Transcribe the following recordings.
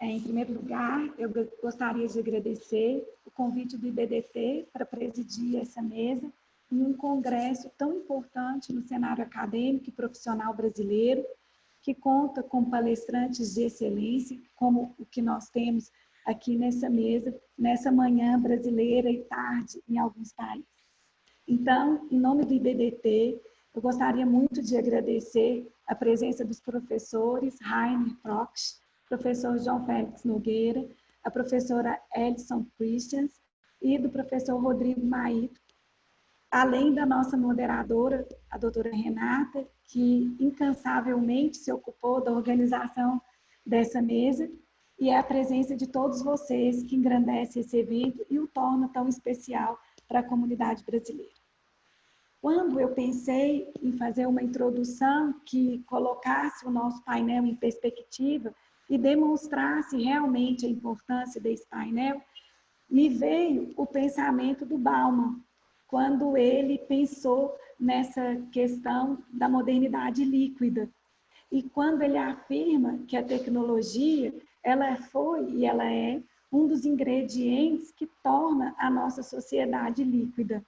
Em primeiro lugar, eu gostaria de agradecer o convite do IBDT para presidir essa mesa em um congresso tão importante no cenário acadêmico e profissional brasileiro, que conta com palestrantes de excelência, como o que nós temos aqui nessa mesa, nessa manhã brasileira e tarde em alguns países. Então, em nome do IBDT, eu gostaria muito de agradecer a presença dos professores Rainer Proksch, professor João Félix Nogueira, a professora Elison Christians e do professor Rodrigo Maito, além da nossa moderadora, a doutora Renata, que incansavelmente se ocupou da organização dessa mesa, e a presença de todos vocês que engrandece esse evento e o torna tão especial para a comunidade brasileira. Quando eu pensei em fazer uma introdução que colocasse o nosso painel em perspectiva e demonstrasse realmente a importância desse painel, me veio o pensamento do Bauman, quando ele pensou nessa questão da modernidade líquida. E quando ele afirma que a tecnologia, ela foi e ela é um dos ingredientes que torna a nossa sociedade líquida.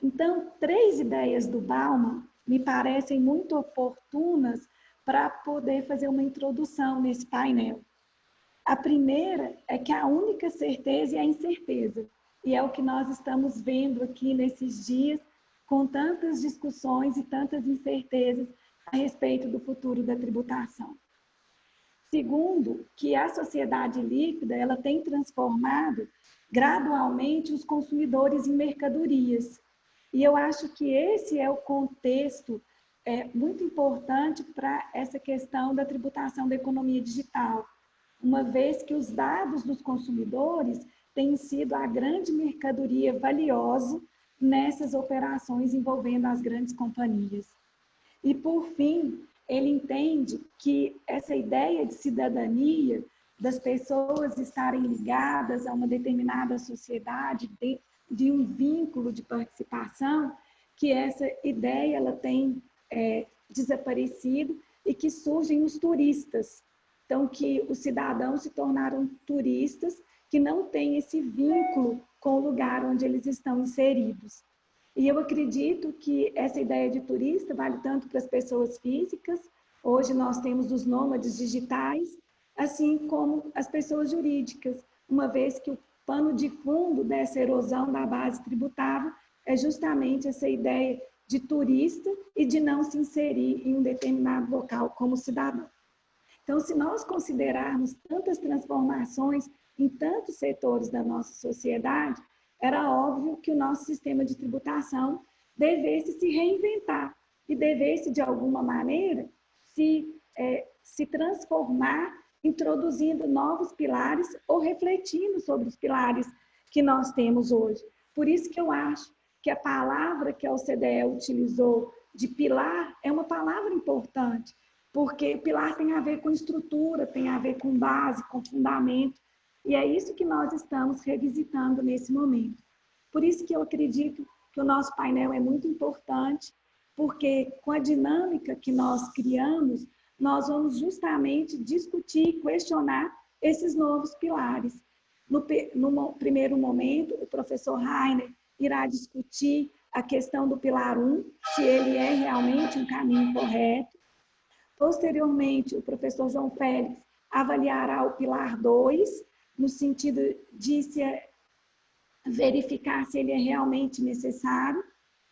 Então, 3 ideias do Bauman me parecem muito oportunas para poder fazer uma introdução nesse painel. A primeira é que a única certeza é a incerteza, e é o que nós estamos vendo aqui nesses dias, com tantas discussões e tantas incertezas a respeito do futuro da tributação. Segundo, que a sociedade líquida ela tem transformado gradualmente os consumidores em mercadorias. E eu acho que esse é o contexto muito importante para essa questão da tributação da economia digital, uma vez que os dados dos consumidores têm sido a grande mercadoria valiosa nessas operações envolvendo as grandes companhias. E, por fim, ele entende que essa ideia de cidadania, das pessoas estarem ligadas a uma determinada sociedade, de um vínculo de participação, que essa ideia ela tem desaparecido e que surgem os turistas. Então, que os cidadãos se tornaram turistas que não têm esse vínculo com o lugar onde eles estão inseridos. E eu acredito que essa ideia de turista vale tanto para as pessoas físicas, hoje nós temos os nômades digitais, assim como as pessoas jurídicas, uma vez que o pano de fundo dessa erosão da base tributável é justamente essa ideia de turista e de não se inserir em um determinado local como cidadão. Então, se nós considerarmos tantas transformações em tantos setores da nossa sociedade, era óbvio que o nosso sistema de tributação devesse se reinventar e devesse, de alguma maneira, se transformar, introduzindo novos pilares ou refletindo sobre os pilares que nós temos hoje. Por isso que eu acho que a palavra que a OCDE utilizou de pilar é uma palavra importante, porque pilar tem a ver com estrutura, tem a ver com base, com fundamento, e é isso que nós estamos revisitando nesse momento. Por isso que eu acredito que o nosso painel é muito importante, porque com a dinâmica que nós criamos, nós vamos justamente discutir e questionar esses novos pilares. No primeiro momento, o professor Rainer irá discutir a questão do pilar 1, se ele é realmente um caminho correto. Posteriormente, o professor João Félix avaliará o pilar 2, no sentido de verificar se ele é realmente necessário.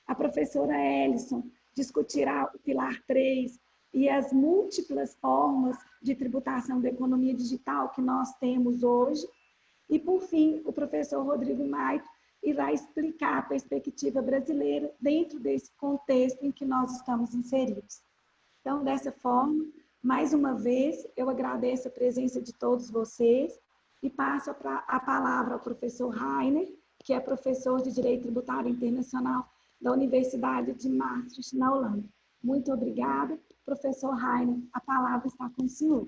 A professora Elison discutirá o pilar 3 e as múltiplas formas de tributação da economia digital que nós temos hoje. E, por fim, o professor Rodrigo Maito irá explicar a perspectiva brasileira dentro desse contexto em que nós estamos inseridos. Então, dessa forma, mais uma vez, eu agradeço a presença de todos vocês e passo a palavra ao professor Rainer, que é professor de Direito Tributário Internacional da Universidade de Maastricht, na Holanda. Muito obrigada. Professor Rainer, a palavra está com o senhor.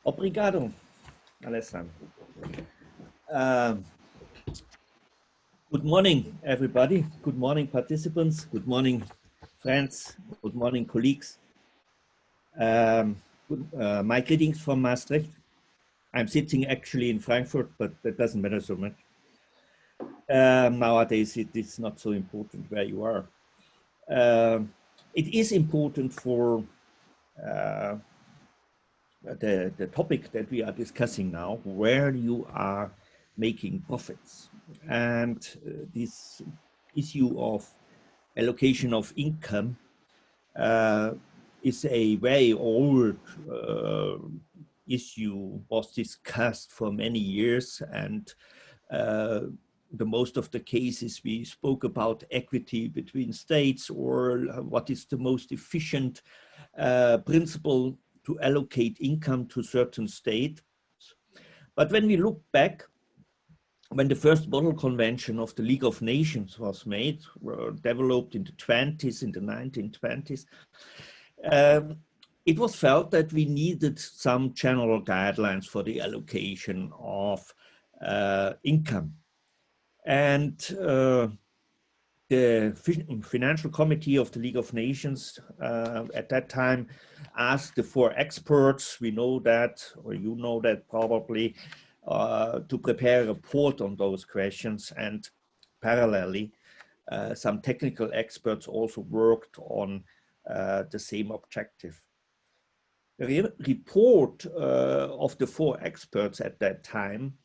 Obrigado, Alessandro. Good morning, everybody. Good morning, participants. Good morning, friends. Good morning, colleagues. My greetings from Maastricht. I'm sitting actually in Frankfurt, but that doesn't matter so much. Nowadays, it is not so important where you are. It is important for the topic that we are discussing now, where you are making profits. And this issue of allocation of income is a very old issue, was discussed for many years, and the most of the cases we spoke about equity between states, or what is the most efficient principle to allocate income to certain states. But when we look back, when the first model convention of the League of Nations was made, developed in the 20s, in the 1920s, it was felt that we needed some general guidelines for the allocation of income. And the Financial Committee of the League of Nations at that time asked the 4 experts, we know that, or you know that probably, to prepare a report on those questions, and parallelly, some technical experts also worked on the same objective. The report of the 4 experts at that time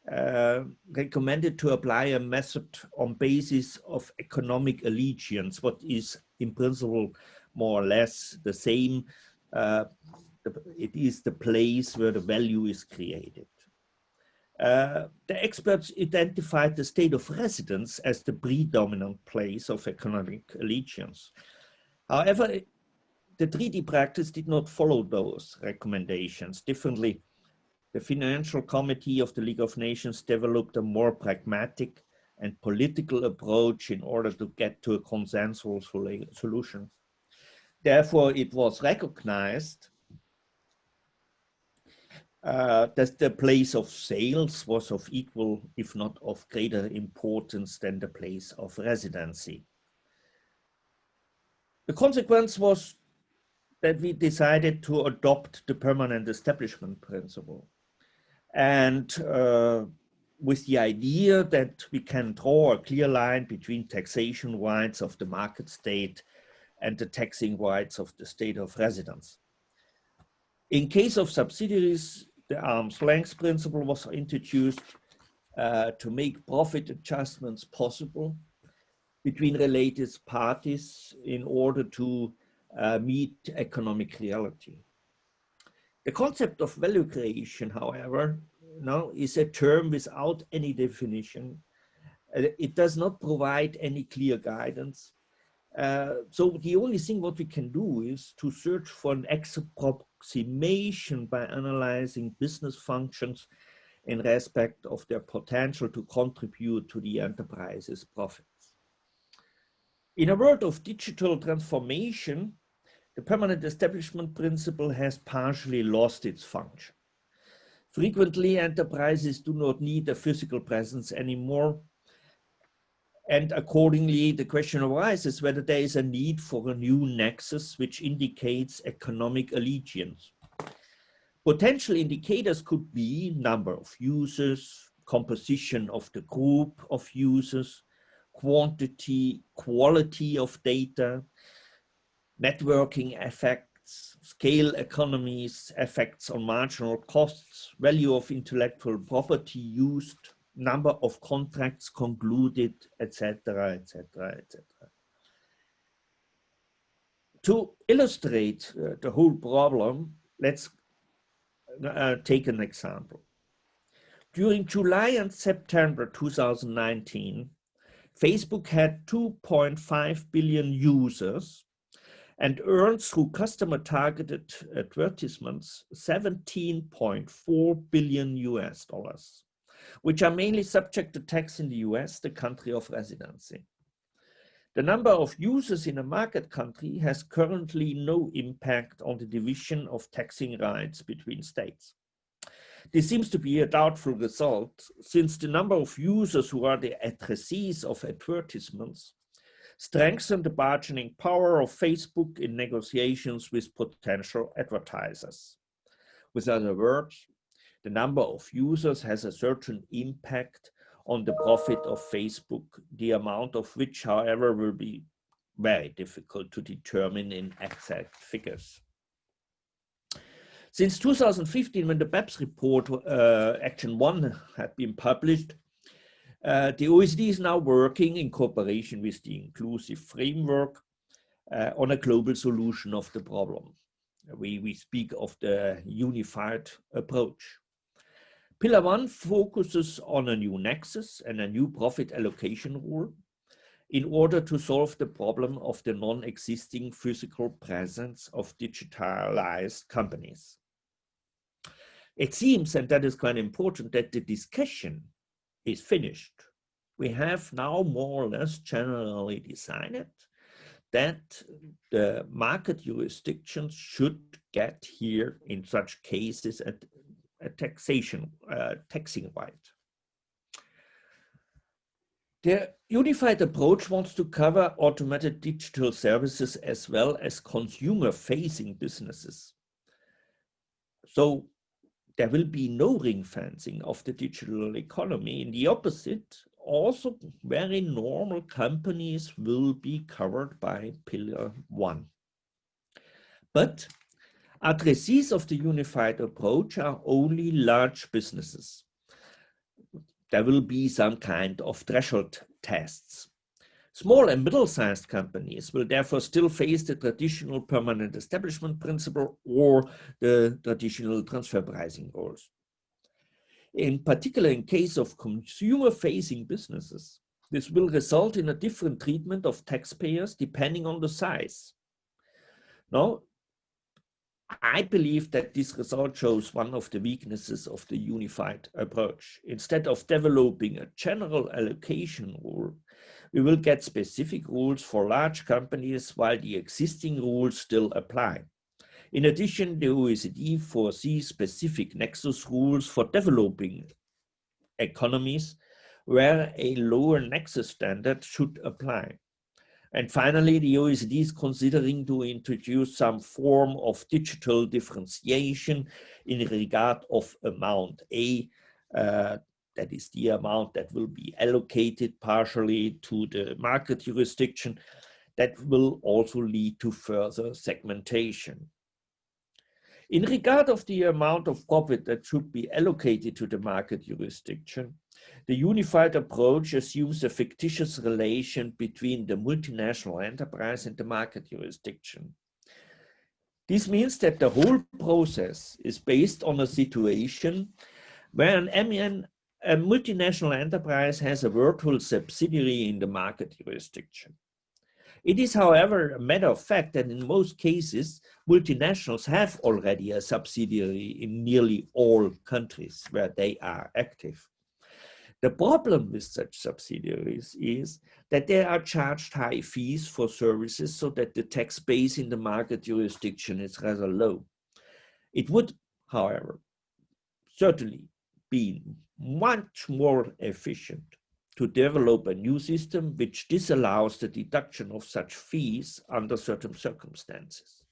recommended to apply a method on basis of economic allegiance, what is in principle more or less the same. It is the place where the value is created. The experts identified the state of residence as the predominant place of economic allegiance. However, the treaty practice did not follow those recommendations. Differently, the Financial Committee of the League of Nations developed a more pragmatic and political approach in order to get to a consensual solution. Therefore, it was recognized that the place of sales was of equal, if not of greater importance than the place of residency. The consequence was that we decided to adopt the permanent establishment principle. And with the idea that we can draw a clear line between taxation rights of the market state and the taxing rights of the state of residence. In case of subsidiaries, the arm's length principle was introduced to make profit adjustments possible between related parties in order to meet economic reality. The concept of value creation, however, now is a term without any definition. It does not provide any clear guidance. So the only thing what we can do is to search for an approximation by analyzing business functions in respect of their potential to contribute to the enterprise's profits. In a world of digital transformation, the permanent establishment principle has partially lost its function. Frequently, enterprises do not need a physical presence anymore. And accordingly, the question arises whether there is a need for a new nexus which indicates economic allegiance. Potential indicators could be number of users, composition of the group of users, quantity, quality of data, networking effects, scale economies, effects on marginal costs, value of intellectual property used, number of contracts concluded, etc., etc., etc. To illustrate the whole problem, let's take an example. During July and September 2019, Facebook had 2.5 billion users and earned through customer-targeted advertisements $17.4 billion US, which are mainly subject to tax in the US, the country of residency. The number of users in a market country has currently no impact on the division of taxing rights between states. This seems to be a doubtful result, since the number of users who are the addressees of advertisements strengthen the bargaining power of Facebook in negotiations with potential advertisers. With other words, the number of users has a certain impact on the profit of Facebook, the amount of which, however, will be very difficult to determine in exact figures. Since 2015, when the BEPS report, Action 1, had been published, the OECD is now working in cooperation with the Inclusive Framework on a global solution of the problem. We speak of the unified approach. Pillar 1 focuses on a new nexus and a new profit allocation rule in order to solve the problem of the non-existing physical presence of digitalized companies. It seems, and that is quite important, that the discussion is finished. We have now more or less generally decided that the market jurisdictions should get here in such cases a taxing right. The unified approach wants to cover automated digital services as well as consumer-facing businesses. So there will be no ring fencing of the digital economy. In the opposite, also very normal companies will be covered by Pillar 1. But addressees of the unified approach are only large businesses. There will be some kind of threshold tests. Small and middle-sized companies will therefore still face the traditional permanent establishment principle or the traditional transfer pricing rules. In particular, in case of consumer-facing businesses, this will result in a different treatment of taxpayers depending on the size. Now, I believe that this result shows one of the weaknesses of the unified approach. Instead of developing a general allocation rule, we will get specific rules for large companies while the existing rules still apply. In addition, the OECD foresees specific nexus rules for developing economies where a lower nexus standard should apply. And finally, the OECD is considering to introduce some form of digital differentiation in regard of amount A, that is the amount that will be allocated partially to the market jurisdiction, that will also lead to further segmentation. In regard of the amount of profit that should be allocated to the market jurisdiction, the unified approach assumes a fictitious relation between the multinational enterprise and the market jurisdiction. This means that the whole process is based on a situation where a multinational enterprise has a virtual subsidiary in the market jurisdiction. It is, however, a matter of fact that in most cases, multinationals have already a subsidiary in nearly all countries where they are active. The problem with such subsidiaries is that they are charged high fees for services so that the tax base in the market jurisdiction is rather low. It would, however, certainly be much more efficient to develop a new system which disallows the deduction of such fees under certain circumstances.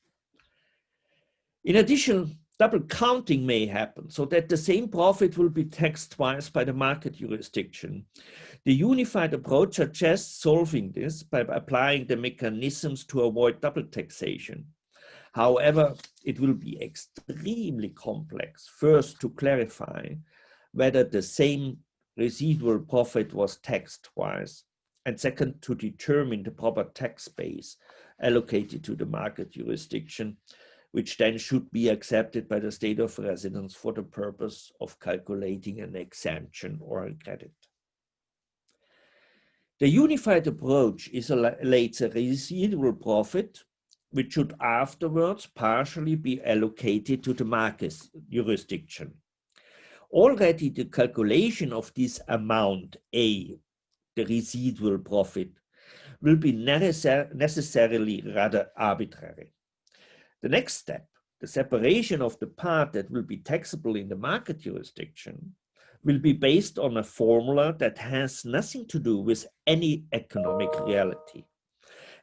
In addition, double counting may happen so that the same profit will be taxed twice by the market jurisdiction. The unified approach suggests solving this by applying the mechanisms to avoid double taxation. However, it will be extremely complex, first to clarify whether the same residual profit was taxed twice, and second, to determine the proper tax base allocated to the market jurisdiction, which then should be accepted by the state of residence for the purpose of calculating an exemption or a credit. The unified approach isolates a residual profit, which should afterwards partially be allocated to the market jurisdiction. Already the calculation of this amount A, the residual profit, will be necessarily rather arbitrary. The next step the separation of the part that will be taxable in the market jurisdiction will be based on a formula that has nothing to do with any economic reality.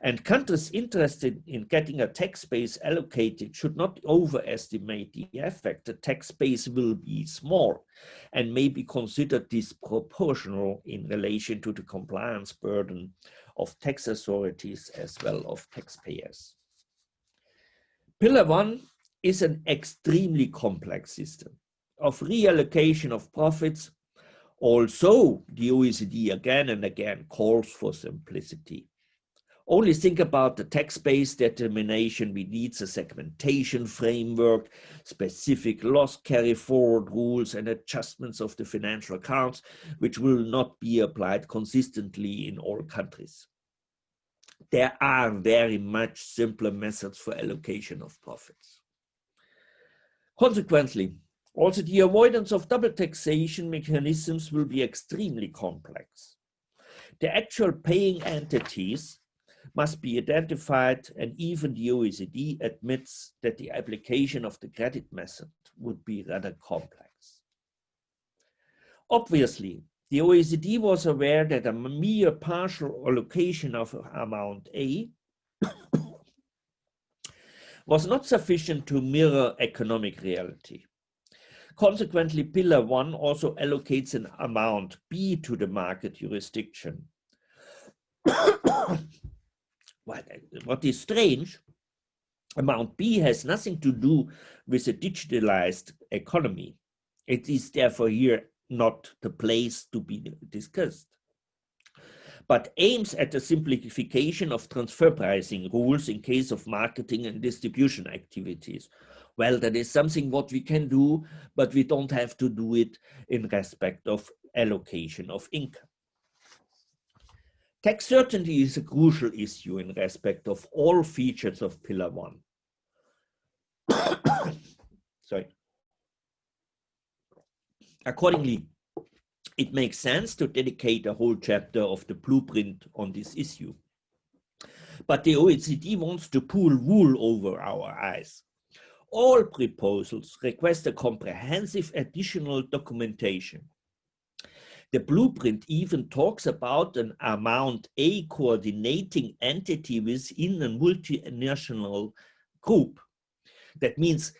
And countries interested in getting a tax base allocated should not overestimate the effect. The tax base will be small and may be considered disproportional in relation to the compliance burden of tax authorities as well of taxpayers. Pillar 1 is an extremely complex system of reallocation of profits. Also, the OECD again and again calls for simplicity. Only think about the tax-based determination. We need a segmentation framework, specific loss carry-forward rules and adjustments of the financial accounts, which will not be applied consistently in all countries. There are very much simpler methods for allocation of profits. Consequently, also the avoidance of double taxation mechanisms will be extremely complex. The actual paying entities must be identified, and even the OECD admits that the application of the credit method would be rather complex. Obviously, the OECD was aware that a mere partial allocation of amount A was not sufficient to mirror economic reality. Consequently, Pillar 1 also allocates an amount B to the market jurisdiction. What is strange, amount B has nothing to do with a digitalized economy. It is therefore here not the place to be discussed, but aims at the simplification of transfer pricing rules in case of marketing and distribution activities. Well, that is something what we can do, but we don't have to do it in respect of allocation of income. Tax certainty is a crucial issue in respect of all features of Pillar 1. Sorry. Accordingly, it makes sense to dedicate a whole chapter of the blueprint on this issue. But the OECD wants to pull wool over our eyes. All proposals request a comprehensive additional documentation. The blueprint even talks about an amount A coordinating entity within a multinational group. That means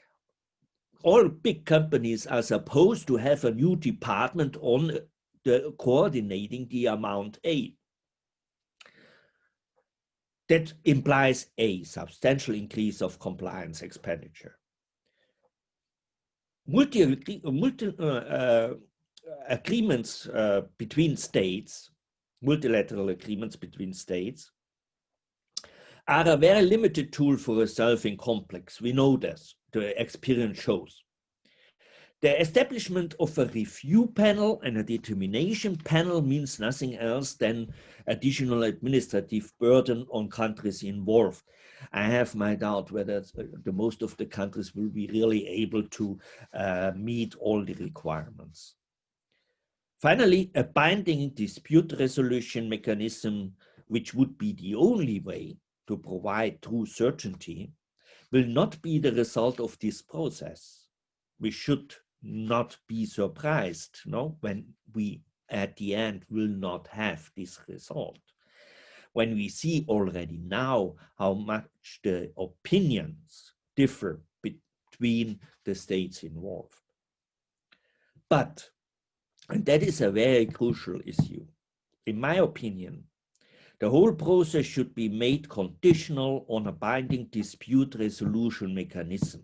all big companies are supposed to have a new department on the coordinating the amount A. That implies a substantial increase of compliance expenditure. Agreements between states, multilateral agreements between states, are a very limited tool for resolving conflicts. We know this, the experience shows. The establishment of a review panel and a determination panel means nothing else than additional administrative burden on countries involved. I have my doubt whether the most of the countries will be really able to meet all the requirements. Finally, a binding dispute resolution mechanism, which would be the only way to provide true certainty, will not be the result of this process. We should not be surprised, no, when we at the end will not have this result. When we see already now how much the opinions differ between the states involved. But, and that is a very crucial issue, in my opinion, the whole process should be made conditional on a binding dispute resolution mechanism.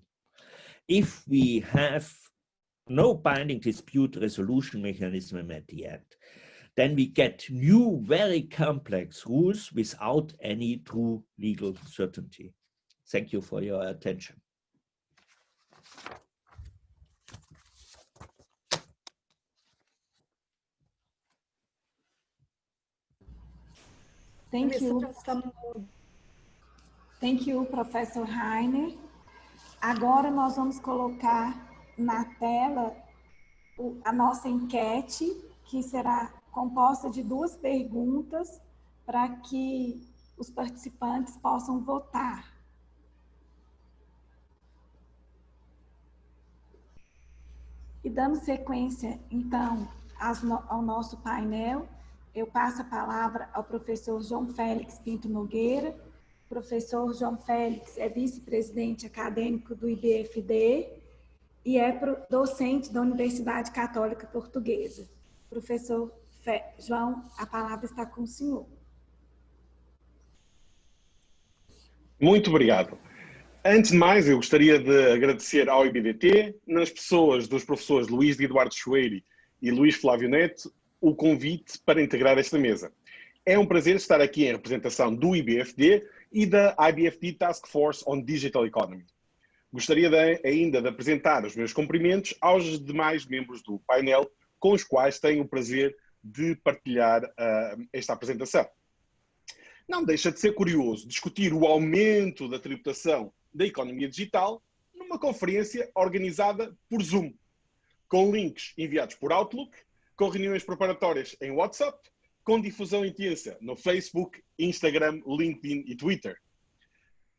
If we have no binding dispute resolution mechanism at the end, then we get new, very complex rules without any true legal certainty. Thank you for your attention. Thank you. Thank you, Professor Rainer. Agora nós vamos colocar na tela a nossa enquete, que será composta de 2 perguntas para que os participantes possam votar. E dando sequência, então, ao nosso painel, eu passo a palavra ao professor João Félix Pinto Nogueira. O professor João Félix é vice-presidente acadêmico do IBFD e é docente da Universidade Católica Portuguesa. Professor João, a palavra está com o senhor. Muito obrigado. Antes de mais, eu gostaria de agradecer ao IBDT, nas pessoas dos professores Luís de Eduardo Choeiri e Luís Flávio Neto, o convite para integrar esta mesa. É um prazer estar aqui em representação do IBFD e da IBFD Task Force on Digital Economy. Gostaria ainda de apresentar os meus cumprimentos aos demais membros do painel, com os quais tenho o prazer de partilhar esta apresentação. Não deixa de ser curioso discutir o aumento da tributação da economia digital numa conferência organizada por Zoom, com links enviados por Outlook, com reuniões preparatórias em WhatsApp, com difusão intensa no Facebook, Instagram, LinkedIn e Twitter.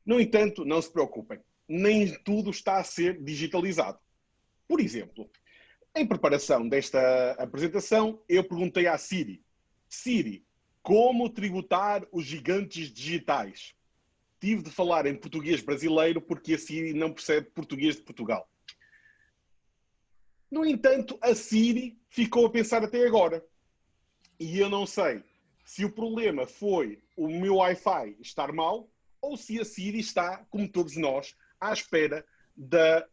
No entanto, não se preocupem, nem tudo está a ser digitalizado. Por exemplo, em preparação desta apresentação, eu perguntei à Siri: Siri, como tributar os gigantes digitais? Tive de falar em português brasileiro porque a Siri não percebe português de Portugal. No entanto, a Siri ficou a pensar até agora. E eu não sei se o problema foi o meu Wi-Fi estar mal ou se a Siri está, como todos nós, à espera da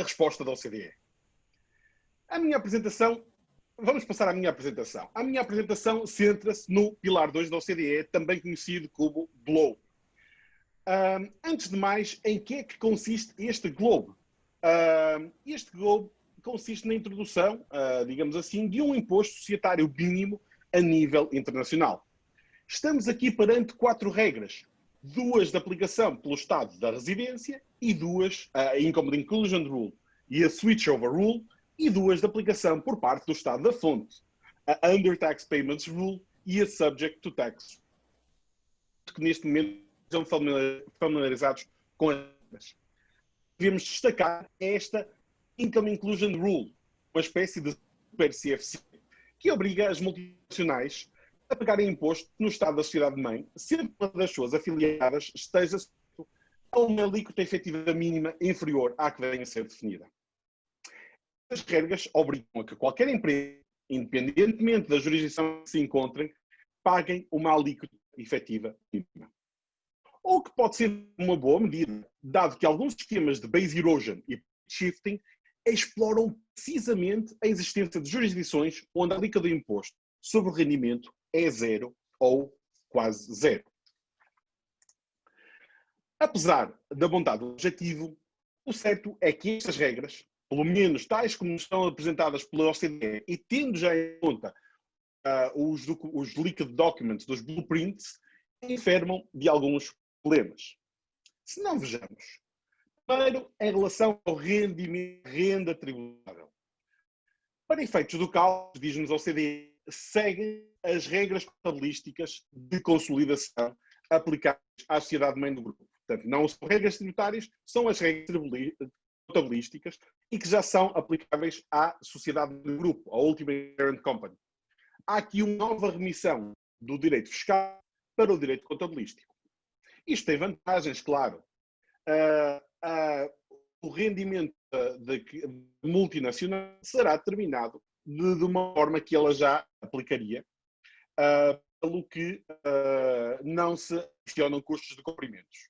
resposta da OCDE. A minha apresentação, vamos passar à minha apresentação. A minha apresentação centra-se no pilar 2 da OCDE, também conhecido como GLOBE. Antes de mais, em que é que consiste este GLOBE? Este GLOBE consiste na introdução, digamos assim, de um imposto societário mínimo a nível internacional. Estamos aqui perante 4 regras, 2 de aplicação pelo Estado da residência e 2, a Income Inclusion Rule e a Switchover Rule, e 2 de aplicação por parte do Estado da fonte, a Under Tax Payments Rule e a Subject to Tax, que neste momento estão familiarizados com as. Devemos destacar esta Income Inclusion Rule, uma espécie de super CFC, que obriga as multinacionais a pagarem imposto no Estado da sociedade-mãe, sempre que uma das suas afiliadas esteja a uma alíquota efetiva mínima inferior à que venha a ser definida. As regras obrigam a que qualquer empresa, independentemente da jurisdição que se encontrem, paguem uma alíquota efetiva mínima. O que pode ser uma boa medida, dado que alguns esquemas de base erosion e shifting exploram precisamente a existência de jurisdições onde a alíquota de imposto sobre o rendimento é 0 ou quase 0. Apesar da bondade do objetivo, o certo é que estas regras, pelo menos tais como estão apresentadas pela OCDE e tendo já em conta os leaked documents dos blueprints, enfermam de alguns problemas. Se não vejamos, primeiro, em relação ao rendimento, renda tributável. Para efeitos do cálculo, diz-nos a OCDE, seguem as regras contabilísticas de consolidação aplicadas à sociedade-mãe do grupo. Portanto, não são regras tributárias, são as regras contabilísticas e que já são aplicáveis à sociedade do grupo, à Ultimate Parent Company. Há aqui uma nova remissão do direito fiscal para o direito contabilístico. Isto tem vantagens, claro. O rendimento de multinacional será determinado de uma forma que ela já aplicaria, pelo que não se adicionam custos de cumprimentos.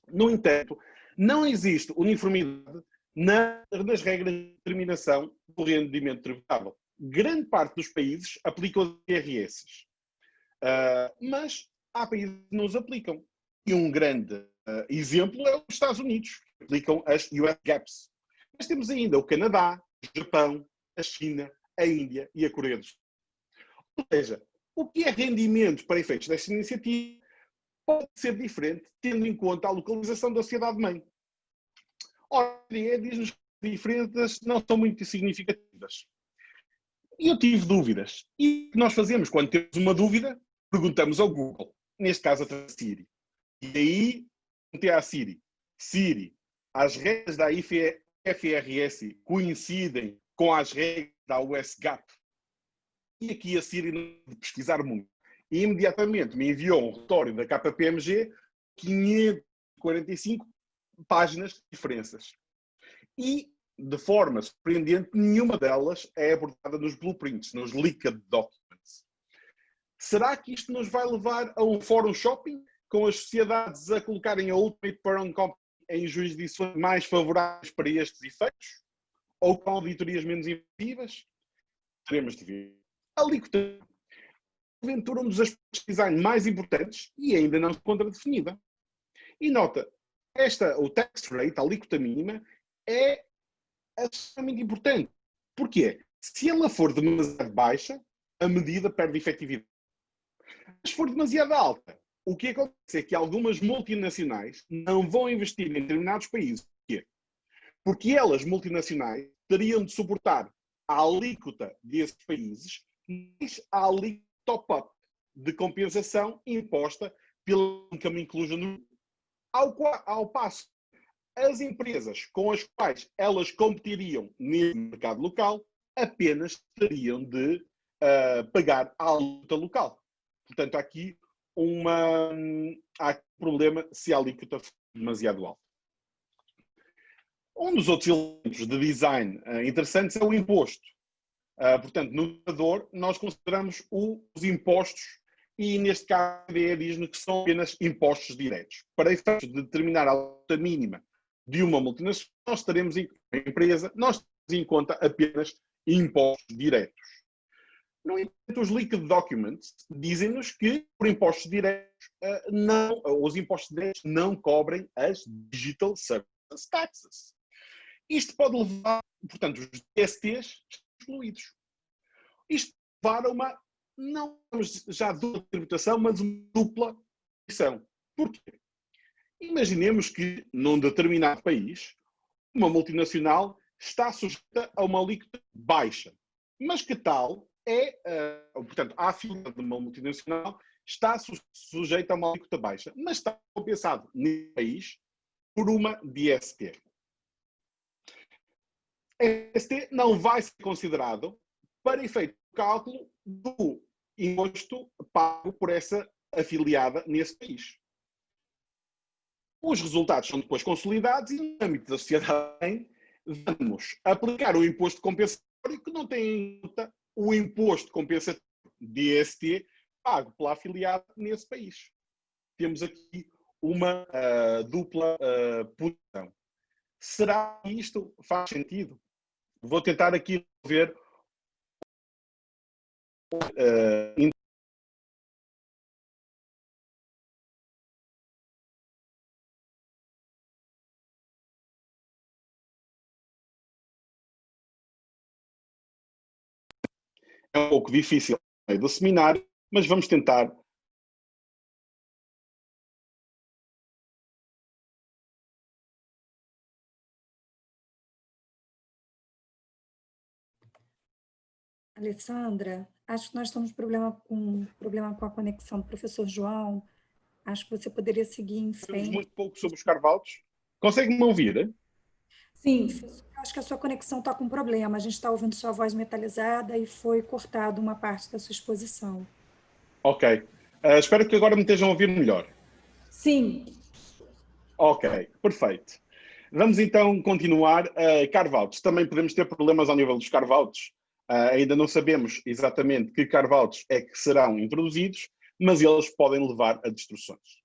No entanto, não existe uniformidade nas regras de determinação do rendimento tributável. Grande parte dos países aplicam os IRS, mas há países que não os aplicam. E um grande exemplo é os Estados Unidos, que aplicam as US GAAPs. Mas temos ainda o Canadá, o Japão, a China, a Índia e a Coreia do Sul. Ou seja, o que é rendimento para efeitos desta iniciativa pode ser diferente, tendo em conta a localização da sociedade-mãe. Ora, diz-nos que as diferenças não são muito significativas. E eu tive dúvidas. E o que nós fazemos quando temos uma dúvida? Perguntamos ao Google, neste caso a Siri. E aí, perguntei à Siri, Siri, as regras da IFRS FRS coincidem com as regras da US GAAP. E aqui a Siri não de pesquisar muito. E imediatamente me enviou um relatório da KPMG, 545 páginas de diferenças. E, de forma surpreendente, nenhuma delas é abordada nos blueprints, nos leaked documents. Será que isto nos vai levar a um fórum shopping, com as sociedades a colocarem a Ultimate Parent Company em jurisdições mais favoráveis para estes efeitos? Ou com auditorias menos invasivas? Teremos de ver. A alíquota, porventura, um dos aspectos de design mais importantes e ainda não contradefinida. E nota, o tax rate, a alíquota mínima, é extremamente importante. Porquê? Se ela for demasiado baixa, a medida perde efetividade. Se for demasiado alta, o que acontece é que algumas multinacionais não vão investir em determinados países. Porquê? Porque elas, multinacionais, teriam de suportar a alíquota desses países mais a alíquota top-up de compensação imposta pela Income Inclusion. Ao passo, as empresas com as quais elas competiriam nesse mercado local apenas teriam de pagar a alíquota local. Portanto, há aqui um problema se a alíquota for demasiado alta. Um dos outros elementos de design interessantes é o imposto. Portanto, no indicador, nós consideramos os impostos e, neste caso, a ideia diz-nos que são apenas impostos diretos. Para efeitos de determinar a alíquota mínima de uma multinacional, nós teremos em conta apenas impostos diretos. No entanto, os leaked documents dizem-nos que, por impostos diretos, os impostos diretos não cobrem as Digital Services Taxes. Isto pode levar, portanto, os DSTs excluídos. Isto pode levar a uma, não já dupla tributação, mas uma dupla tributação. Porquê? Imaginemos que, num determinado país, uma multinacional está sujeita a uma alíquota baixa. Mas que tal portanto, a afiliada de uma multinacional está sujeita a uma alíquota baixa, mas está compensado nesse país por uma DST. A DST não vai ser considerado para efeito de cálculo do imposto pago por essa afiliada nesse país. Os resultados são depois consolidados e, no âmbito da sociedade, vamos aplicar o imposto compensatório que não tem em conta o imposto compensatório DST pago pela afiliada nesse país. Temos aqui uma dupla posição. Será que isto faz sentido? Vou tentar aqui ver é um pouco difícil no meio do seminário, mas vamos tentar. Alessandra, acho que nós temos problema com a conexão do professor João. Acho que você poderia seguir em frente. Temos muito pouco sobre os carvalhos. Consegue-me ouvir? Sim, acho que a sua conexão está com problema. A gente está ouvindo sua voz metalizada e foi cortado uma parte da sua exposição. Ok. Espero que agora me estejam a ouvir melhor. Sim. Ok, perfeito. Vamos então continuar. Carvalhos. Também podemos ter problemas ao nível dos carvalhos. Ainda não sabemos exatamente que carvalhos é que serão introduzidos, mas eles podem levar a destruções.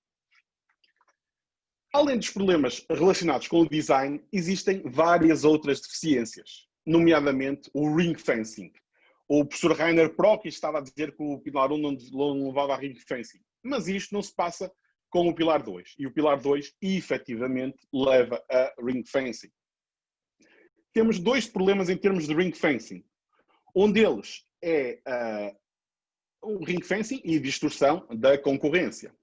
Além dos problemas relacionados com o design, existem várias outras deficiências, nomeadamente o ring fencing. O professor Rainer Prock estava a dizer que o pilar 1 não levava a ring fencing, mas isto não se passa com o pilar 2. E o pilar 2, efetivamente, leva a ring fencing. Temos dois problemas em termos de ring fencing. Um deles é o ring fencing e distorção da concorrência.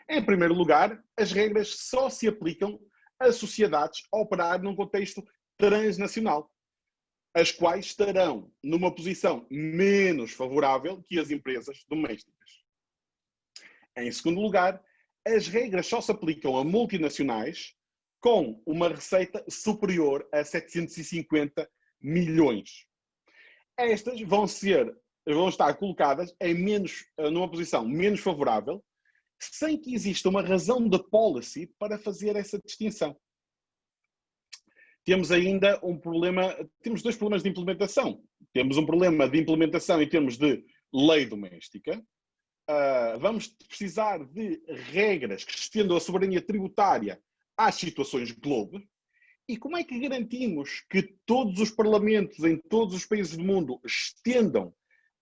Em primeiro lugar, as regras só se aplicam a sociedades a operar num contexto transnacional, as quais estarão numa posição menos favorável que as empresas domésticas. Em segundo lugar, as regras só se aplicam a multinacionais com uma receita superior a 750 milhões. Estas vão estar colocadas numa posição menos favorável, sem que exista uma razão de policy para fazer essa distinção. Temos ainda temos dois problemas de implementação. Temos um problema de implementação em termos de lei doméstica. Vamos precisar de regras que estendam a soberania tributária às situações globo. E como é que garantimos que todos os parlamentos em todos os países do mundo estendam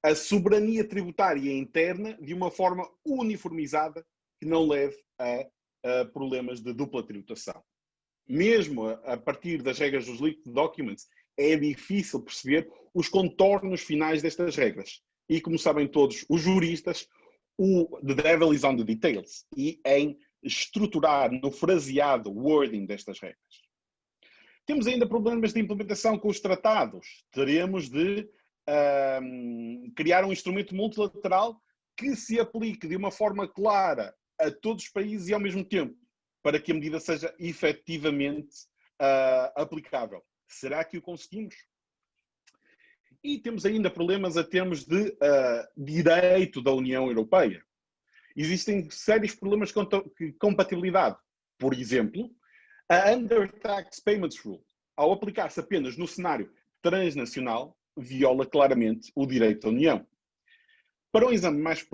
a soberania tributária interna de uma forma uniformizada que não leve a problemas de dupla tributação? Mesmo a partir das regras dos liquid documents, é difícil perceber os contornos finais destas regras. E como sabem todos os juristas, the devil is on the details, e em estruturar no fraseado wording destas regras. Temos ainda problemas de implementação com os tratados. Teremos de criar um instrumento multilateral que se aplique de uma forma clara a todos os países e ao mesmo tempo, para que a medida seja efetivamente aplicável. Será que o conseguimos? E temos ainda problemas a termos de direito da União Europeia. Existem sérios problemas de compatibilidade. Por exemplo, a Under Tax Payments Rule, ao aplicar-se apenas no cenário transnacional, viola claramente o direito da União. Para um exame mais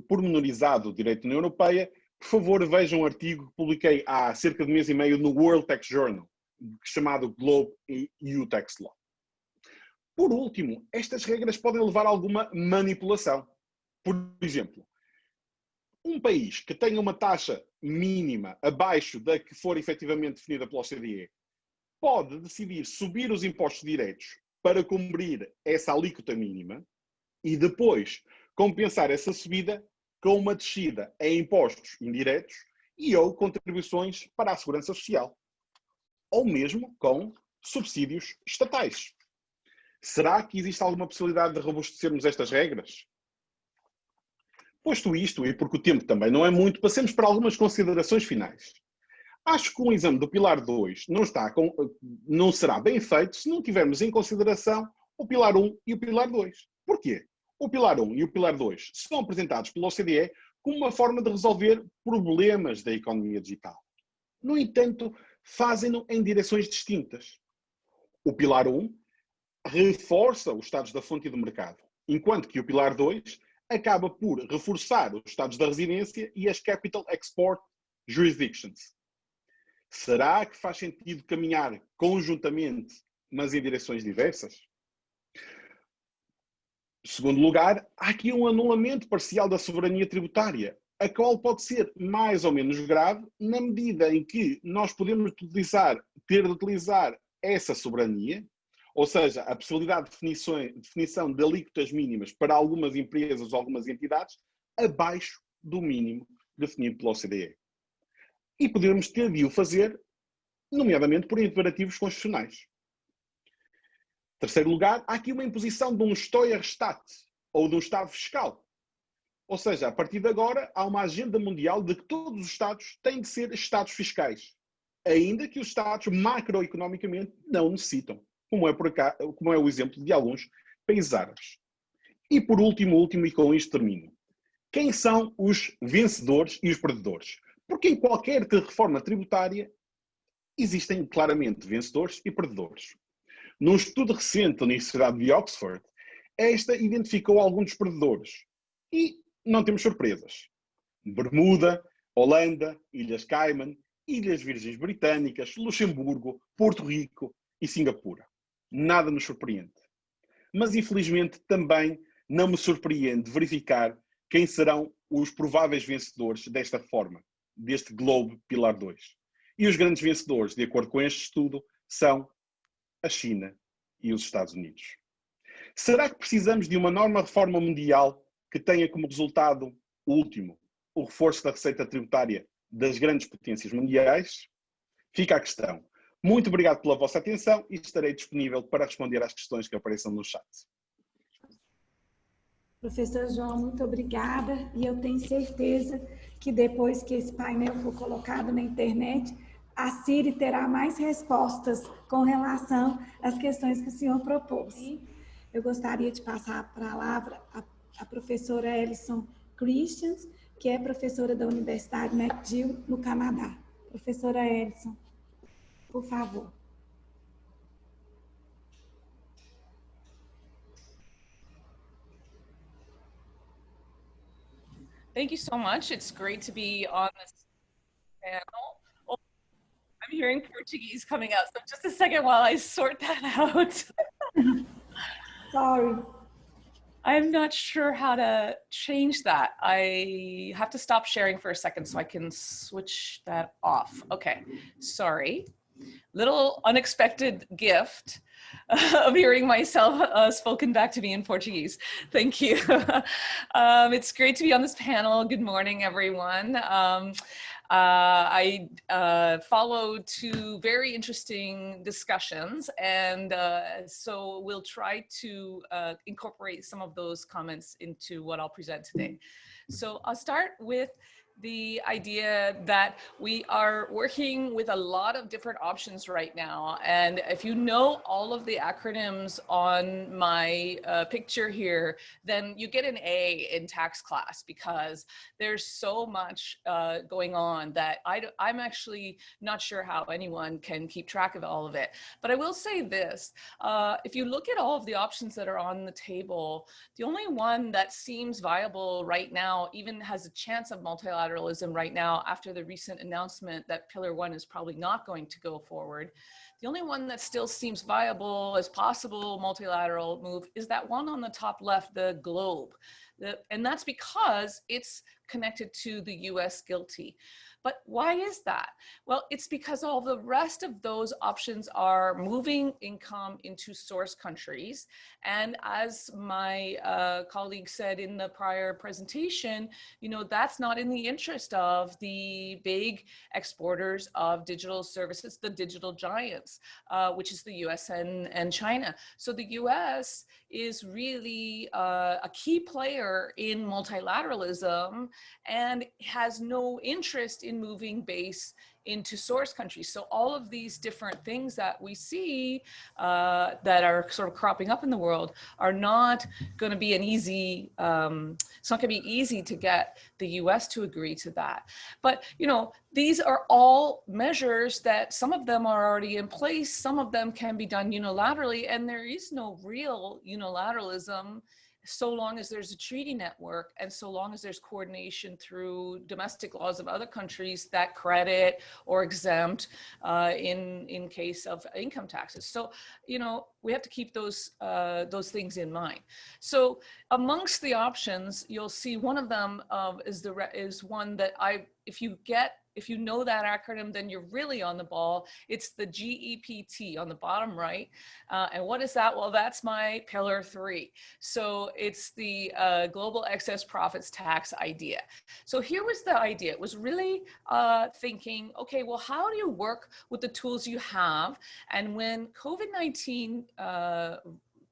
pormenorizado do direito da União Europeia, por favor, vejam um artigo que publiquei há cerca de mês e meio no World Tax Journal, chamado Globe EU Tax Law. Por último, estas regras podem levar a alguma manipulação. Por exemplo, um país que tenha uma taxa mínima abaixo da que for efetivamente definida pela OCDE pode decidir subir os impostos diretos para cumprir essa alíquota mínima e depois compensar essa subida com uma descida em impostos indiretos e ou contribuições para a segurança social, ou mesmo com subsídios estatais. Será que existe alguma possibilidade de robustecermos estas regras? Posto isto, e porque o tempo também não é muito, passemos para algumas considerações finais. Acho que um exame do Pilar 2 não será bem feito se não tivermos em consideração o Pilar 1 e o Pilar 2. Porquê? O Pilar 1 e o Pilar 2 são apresentados pela OCDE como uma forma de resolver problemas da economia digital. No entanto, fazem-no em direções distintas. O Pilar 1 reforça os estados da fonte e do mercado, enquanto que o Pilar 2 acaba por reforçar os estados da residência e as Capital Export Jurisdictions. Será que faz sentido caminhar conjuntamente, mas em direções diversas? Em segundo lugar, há aqui um anulamento parcial da soberania tributária, a qual pode ser mais ou menos grave na medida em que nós podemos ter de utilizar essa soberania, ou seja, a possibilidade de definição de alíquotas mínimas para algumas empresas ou algumas entidades abaixo do mínimo definido pela OCDE. E podemos ter de o fazer, nomeadamente por imperativos constitucionais. Em terceiro lugar, há aqui uma imposição de um Steuerstaat, ou de um Estado fiscal. Ou seja, a partir de agora, há uma agenda mundial de que todos os Estados têm de ser Estados fiscais, ainda que os Estados macroeconomicamente não necessitam, como é o exemplo de alguns países árabes. E por último, e com isto termino, quem são os vencedores e os perdedores? Porque em qualquer reforma tributária existem claramente vencedores e perdedores. Num estudo recente da Universidade de Oxford, esta identificou alguns dos perdedores. E não temos surpresas. Bermuda, Holanda, Ilhas Cayman, Ilhas Virgens Britânicas, Luxemburgo, Porto Rico e Singapura. Nada nos surpreende. Mas infelizmente também não me surpreende verificar quem serão os prováveis vencedores desta reforma, deste Globe Pilar 2. E os grandes vencedores, de acordo com este estudo, são a China e os Estados Unidos. Será que precisamos de uma norma de reforma mundial que tenha como resultado último o reforço da receita tributária das grandes potências mundiais? Fica a questão. Muito obrigado pela vossa atenção e estarei disponível para responder às questões que apareçam no chat. Professor João, muito obrigada. E eu tenho certeza que depois que esse painel for colocado na internet, a Ciri terá mais respostas com relação às questões que o senhor propôs. Eu gostaria de passar a palavra à professora Alison Christians, que é professora da Universidade McGill, no Canadá. Professora Alison, por favor. Thank you so much. It's great to be on this panel. Oh, I'm hearing Portuguese coming out, so just a second while I sort that out. Sorry. I'm not sure how to change that. I have to stop sharing for a second so I can switch that off. Okay, sorry. Little unexpected gift of hearing myself spoken back to me in Portuguese. Thank you. It's great to be on this panel. Good morning, everyone. I followed two very interesting discussions, and so we'll try to incorporate some of those comments into what I'll present today. So I'll start with the idea that we are working with a lot of different options right now. And if you know all of the acronyms on my picture here, then you get an A in tax class, because there's so much going on that I'm actually not sure how anyone can keep track of all of it. But I will say this, if you look at all of the options that are on the table, the only one that seems viable right now, even has a chance of multilateralism right now after the recent announcement that Pillar 1 is probably not going to go forward, the only one that still seems viable as possible multilateral move is that one on the top left, the globe. And that's because it's connected to the US GILTI. But why is that? Well, it's because all the rest of those options are moving income into source countries. And as my colleague said in the prior presentation, you know, that's not in the interest of the big exporters of digital services, the digital giants, which is the US and China. So the US is really a key player in multilateralism and has no interest in moving base into source countries. So all of these different things that we see that are sort of cropping up in the world are not going to be an easy, it's not going to be easy to get the US to agree to that. But, you know, these are all measures that some of them are already in place, some of them can be done unilaterally, and there is no real unilateralism so long as there's a treaty network and so long as there's coordination through domestic laws of other countries that credit or exempt in case of income taxes. So, you know, we have to keep those things in mind. So amongst the options, you'll see one of them is one that if you know that acronym, then you're really on the ball. It's the GEPT on the bottom right. And what is that? Well, that's my pillar 3. So it's the global excess profits tax idea. So here was the idea. It was really thinking, okay, well, how do you work with the tools you have? And when COVID-19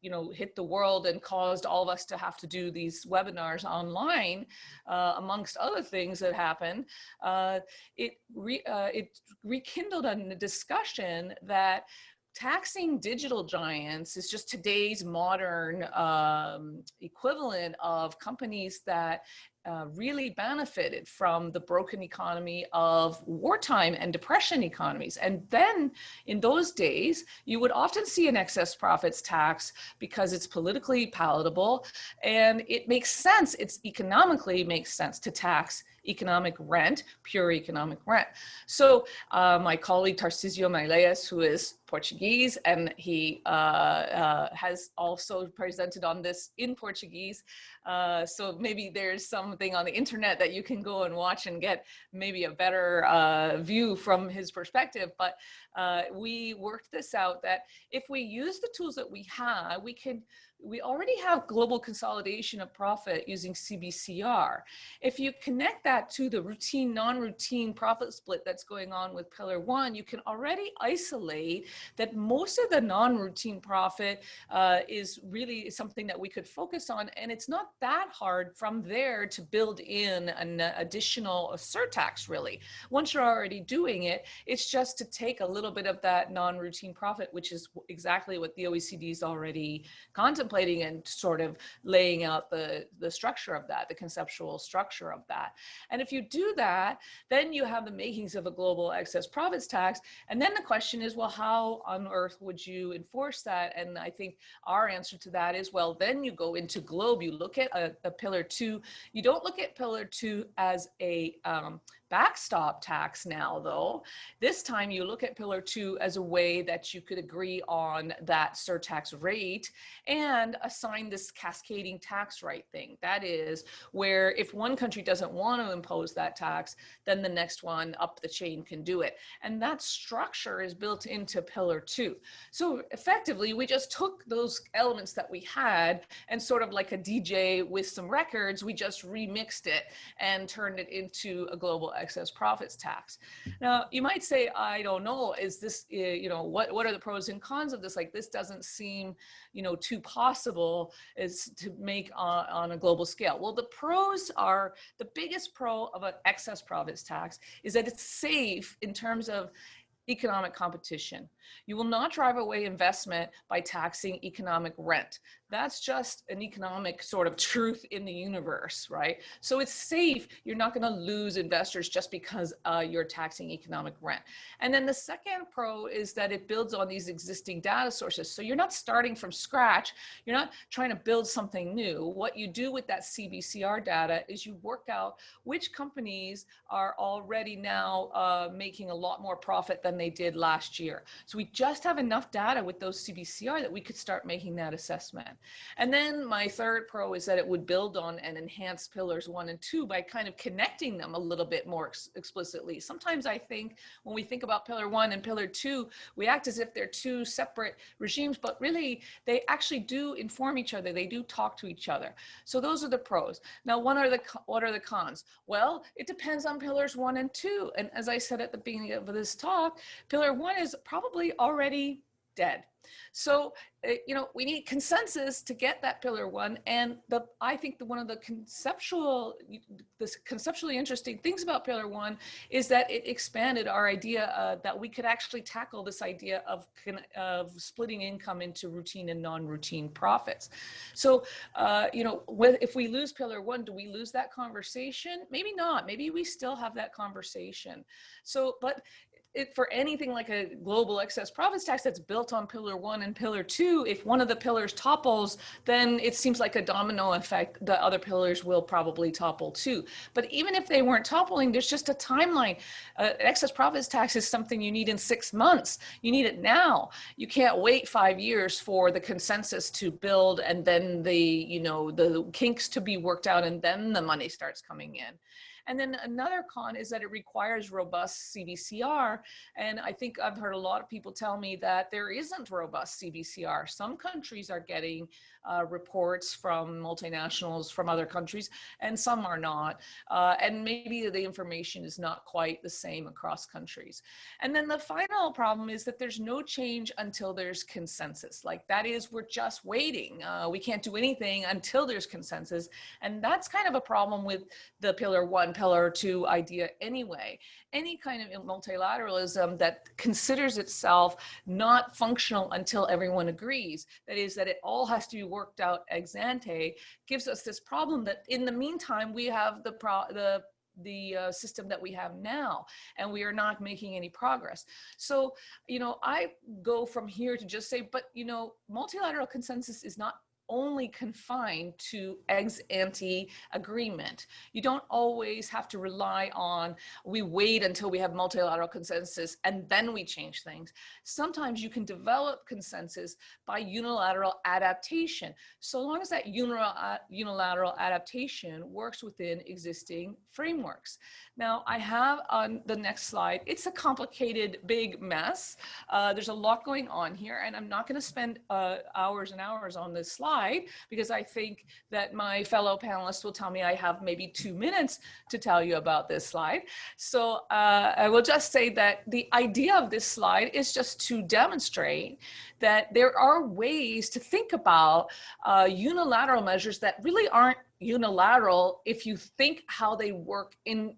you know, hit the world and caused all of us to have to do these webinars online, amongst other things that happened, it rekindled a discussion that taxing digital giants is just today's modern equivalent of companies that really benefited from the broken economy of wartime and depression economies. And then in those days, you would often see an excess profits tax because it's politically palatable and it makes sense, it's economically makes sense to tax economic rent, pure economic rent. So my colleague Tarcísio Meireles, who is Portuguese, and he has also presented on this in Portuguese. So maybe there's something on the internet that you can go and watch and get maybe a better view from his perspective. But we worked this out that if we use the tools that we have, we can we already have global consolidation of profit using CBCR. If you connect that to the routine, non-routine profit split that's going on with Pillar 1, you can already isolate that most of the non-routine profit is really something that we could focus on. And it's not that hard from there to build in an additional surtax, really. Once you're already doing it, it's just to take a little bit of that non-routine profit, which is exactly what the OECD is already contemplating and sort of laying out the structure of that, the conceptual structure of that. And if you do that, then you have the makings of a global excess profits tax. And then the question is, well, how on earth would you enforce that? And I think our answer to that is, well, then you go into GLOBE, you look at a Pillar 2. You don't look at Pillar 2 as a backstop tax now, though. This time you look at Pillar 2 as a way that you could agree on that surtax rate and assign this cascading tax right thing. That is where if one country doesn't want to impose that tax, then the next one up the chain can do it. And that structure is built into Pillar 2. So effectively, we just took those elements that we had and sort of like a DJ with some records, we just remixed it and turned it into a global excess profits tax. Now, you might say, I don't know, is this, you know, what are the pros and cons of this? Like, this doesn't seem, you know, too possible is to make on a global scale. Well, the pros are, the biggest pro of an excess profits tax is that it's safe in terms of economic competition. You will not drive away investment by taxing economic rent. That's just an economic sort of truth in the universe, right? So it's safe. You're not going to lose investors just because you're taxing economic rent. And then the second pro is that it builds on these existing data sources. So you're not starting from scratch. You're not trying to build something new. What you do with that CBCR data is you work out which companies are already now making a lot more profit than they did last year. So we just have enough data with those CBCR that we could start making that assessment. And then my third pro is that it would build on and enhance Pillars 1 and 2 by kind of connecting them a little bit more explicitly. Sometimes I think when we think about Pillar 1 and Pillar 2, we act as if they're two separate regimes, but really they actually do inform each other. They do talk to each other. So those are the pros. Now, what are the cons? Well, it depends on Pillars 1 and 2. And as I said at the beginning of this talk, Pillar 1 is probably already dead. So, you know, we need consensus to get that Pillar 1. And I think one of the conceptually interesting things about Pillar 1 is that it expanded our idea that we could actually tackle this idea of splitting income into routine and non-routine profits. So, you know, if we lose Pillar 1, do we lose that conversation? Maybe not. Maybe we still have that conversation. So, but for anything like a global excess profits tax that's built on Pillar 1 and Pillar 2, if one of the pillars topples, then it seems like a domino effect. The other pillars will probably topple too. But even if they weren't toppling, there's just a timeline. Excess profits tax is something you need in 6 months. You need it now. You can't wait 5 years for the consensus to build and then the kinks to be worked out and then the money starts coming in. And then another con is that it requires robust CBCR. And I think I've heard a lot of people tell me that there isn't robust CBCR. Some countries are getting reports from multinationals from other countries, and some are not. And maybe the information is not quite the same across countries. And then the final problem is that there's no change until there's consensus. Like, that is, we're just waiting. We can't do anything until there's consensus. And that's kind of a problem with the Pillar 1, Pillar 2 idea anyway. Any kind of multilateralism that considers itself not functional until everyone agrees, that is, that it all has to be worked out ex ante, gives us this problem that in the meantime we have the system that we have now, and we are not making any progress. So, you know, I go from here to just say, but, you know, multilateral consensus is not only confined to ex ante agreement. You don't always have to rely on, we wait until we have multilateral consensus and then we change things. Sometimes you can develop consensus by unilateral adaptation, so long as that unilateral adaptation works within existing frameworks. Now, I have on the next slide, it's a complicated, big mess. There's a lot going on here, and I'm not going to spend hours and hours on this slide. slide, because I think that my fellow panelists will tell me I have maybe 2 minutes to tell you about this slide. So I will just say that the idea of this slide is just to demonstrate that there are ways to think about unilateral measures that really aren't unilateral if you think how they work in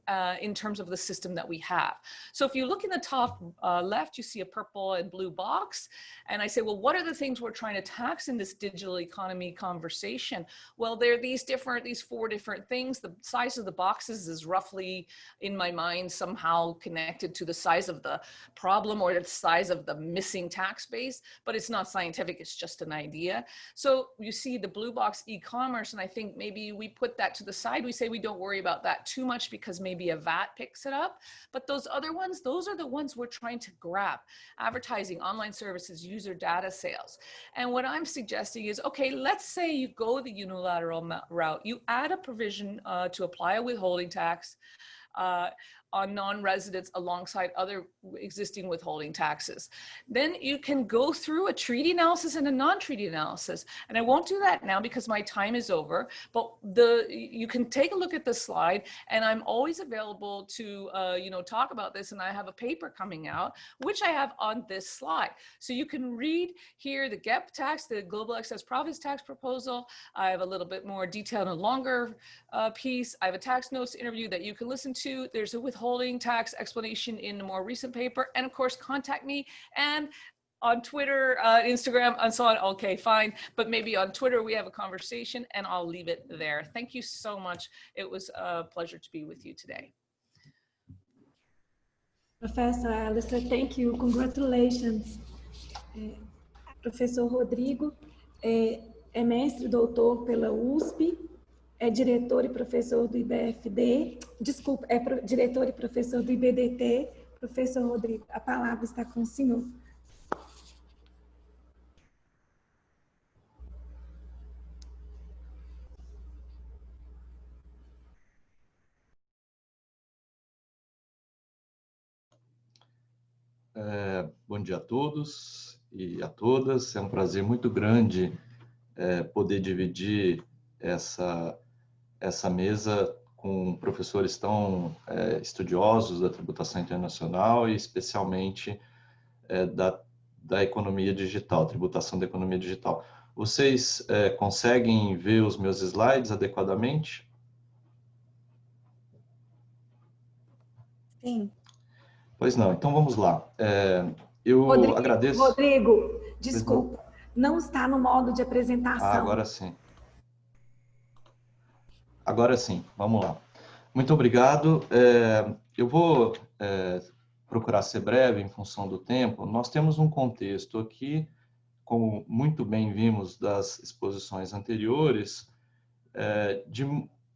terms of the system that we have. So if you look in the top left, you see a purple and blue box. And I say, well, what are the things we're trying to tax in this digital economy conversation? Well, there are these 4 different things. The size of the boxes is roughly, in my mind, somehow connected to the size of the problem or the size of the missing tax base, but it's not scientific, it's just an idea. So you see the blue box e-commerce, and I think maybe we put that to the side. We say we don't worry about that too much because maybe a VAT picks it up. But those other ones, those are the ones we're trying to grab. Advertising, online services, user data sales. And what I'm suggesting is, okay, let's say you go the unilateral route. You add a provision to apply a withholding tax on non-residents alongside other existing withholding taxes. Then you can go through a treaty analysis and a non-treaty analysis. And I won't do that now because my time is over, but you can take a look at the slide, and I'm always available to talk about this, and I have a paper coming out, which I have on this slide. So you can read here the GEP tax, the Global Excess Profits Tax proposal. I have a little bit more detail in a longer piece. I have a tax notes interview that you can listen to. There's a withholding tax explanation in the more recent paper. And of course, contact me and on Twitter, Instagram, and so on. Okay, fine. But maybe on Twitter, we have a conversation, and I'll leave it there. Thank you so much. It was a pleasure to be with you today. Professor Alistair, thank you. Congratulations. Professor Rodrigo é mestre e doutor pela USP, é diretor e professor do IBFD, desculpa, é diretor e professor do IBDT. Professor Rodrigo, a palavra está com o senhor. Bom dia a todos e a todas. É um prazer muito grande poder dividir essa mesa com professores tão estudiosos da tributação internacional e especialmente da economia digital, tributação da economia digital. Vocês conseguem ver os meus slides adequadamente? Sim. Pois não, então vamos lá. Eu agradeço... Rodrigo, desculpa, não está no modo de apresentação. Agora sim. Agora sim, vamos lá. Muito obrigado. Eu vou procurar ser breve em função do tempo. Nós temos um contexto aqui, como muito bem vimos das exposições anteriores, de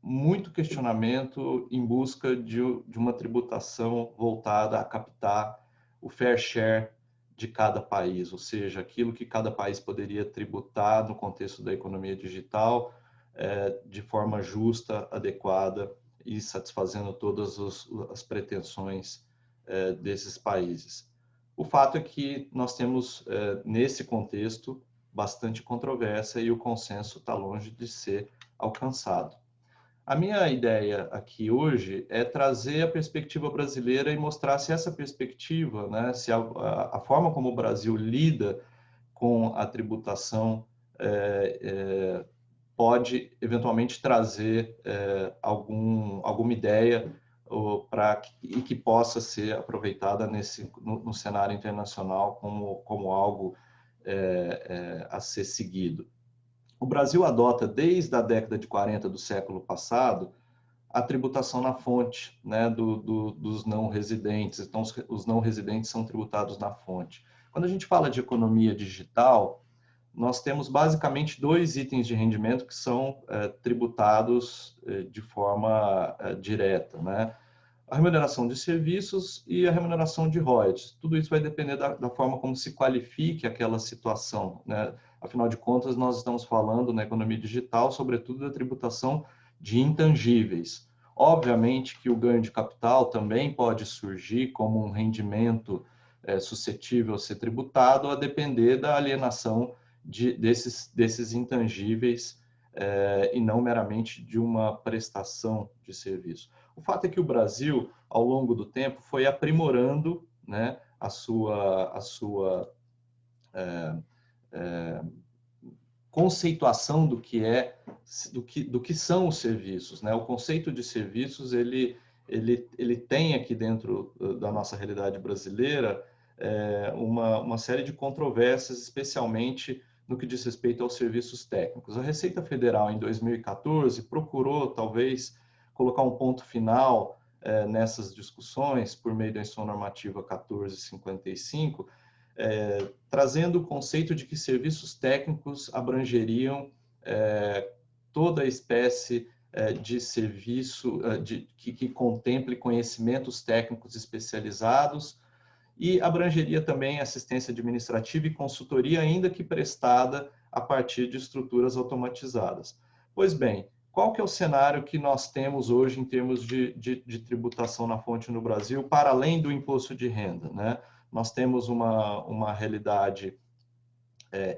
muito questionamento em busca de uma tributação voltada a captar o fair share de cada país, ou seja, aquilo que cada país poderia tributar no contexto da economia digital de forma justa, adequada e satisfazendo todas as pretensões desses países. O fato é que nós temos, nesse contexto, bastante controvérsia e o consenso está longe de ser alcançado. A minha ideia aqui hoje é trazer a perspectiva brasileira e mostrar se essa perspectiva, né, se a forma como o Brasil lida com a tributação pode eventualmente trazer alguma ideia e que possa ser aproveitada no cenário internacional como algo a ser seguido. O Brasil adota, desde a década de 40 do século passado, a tributação na fonte, né, dos não residentes. Então, os não residentes são tributados na fonte. Quando a gente fala de economia digital, nós temos basicamente 2 itens de rendimento que são tributados de forma direta, né? A remuneração de serviços e a remuneração de royalties. Tudo isso vai depender da forma como se qualifique aquela situação, né? Afinal de contas, nós estamos falando na economia digital, sobretudo da tributação de intangíveis. Obviamente que o ganho de capital também pode surgir como um rendimento suscetível a ser tributado, a depender da alienação desses intangíveis e não meramente de uma prestação de serviço. O fato é que o Brasil, ao longo do tempo, foi aprimorando, né, a sua conceituação do que são os serviços, né? O conceito de serviços ele tem aqui dentro da nossa realidade brasileira uma série de controvérsias, especialmente no que diz respeito aos serviços técnicos. A Receita Federal, em 2014, procurou, talvez, colocar um ponto final nessas discussões por meio da Instrução Normativa 1455, trazendo o conceito de que serviços técnicos abrangeriam toda a espécie de serviço que contemple conhecimentos técnicos especializados e abrangeria também assistência administrativa e consultoria, ainda que prestada a partir de estruturas automatizadas. Pois bem, qual que é o cenário que nós temos hoje em termos de tributação na fonte no Brasil, para além do imposto de renda, né? Nós temos uma realidade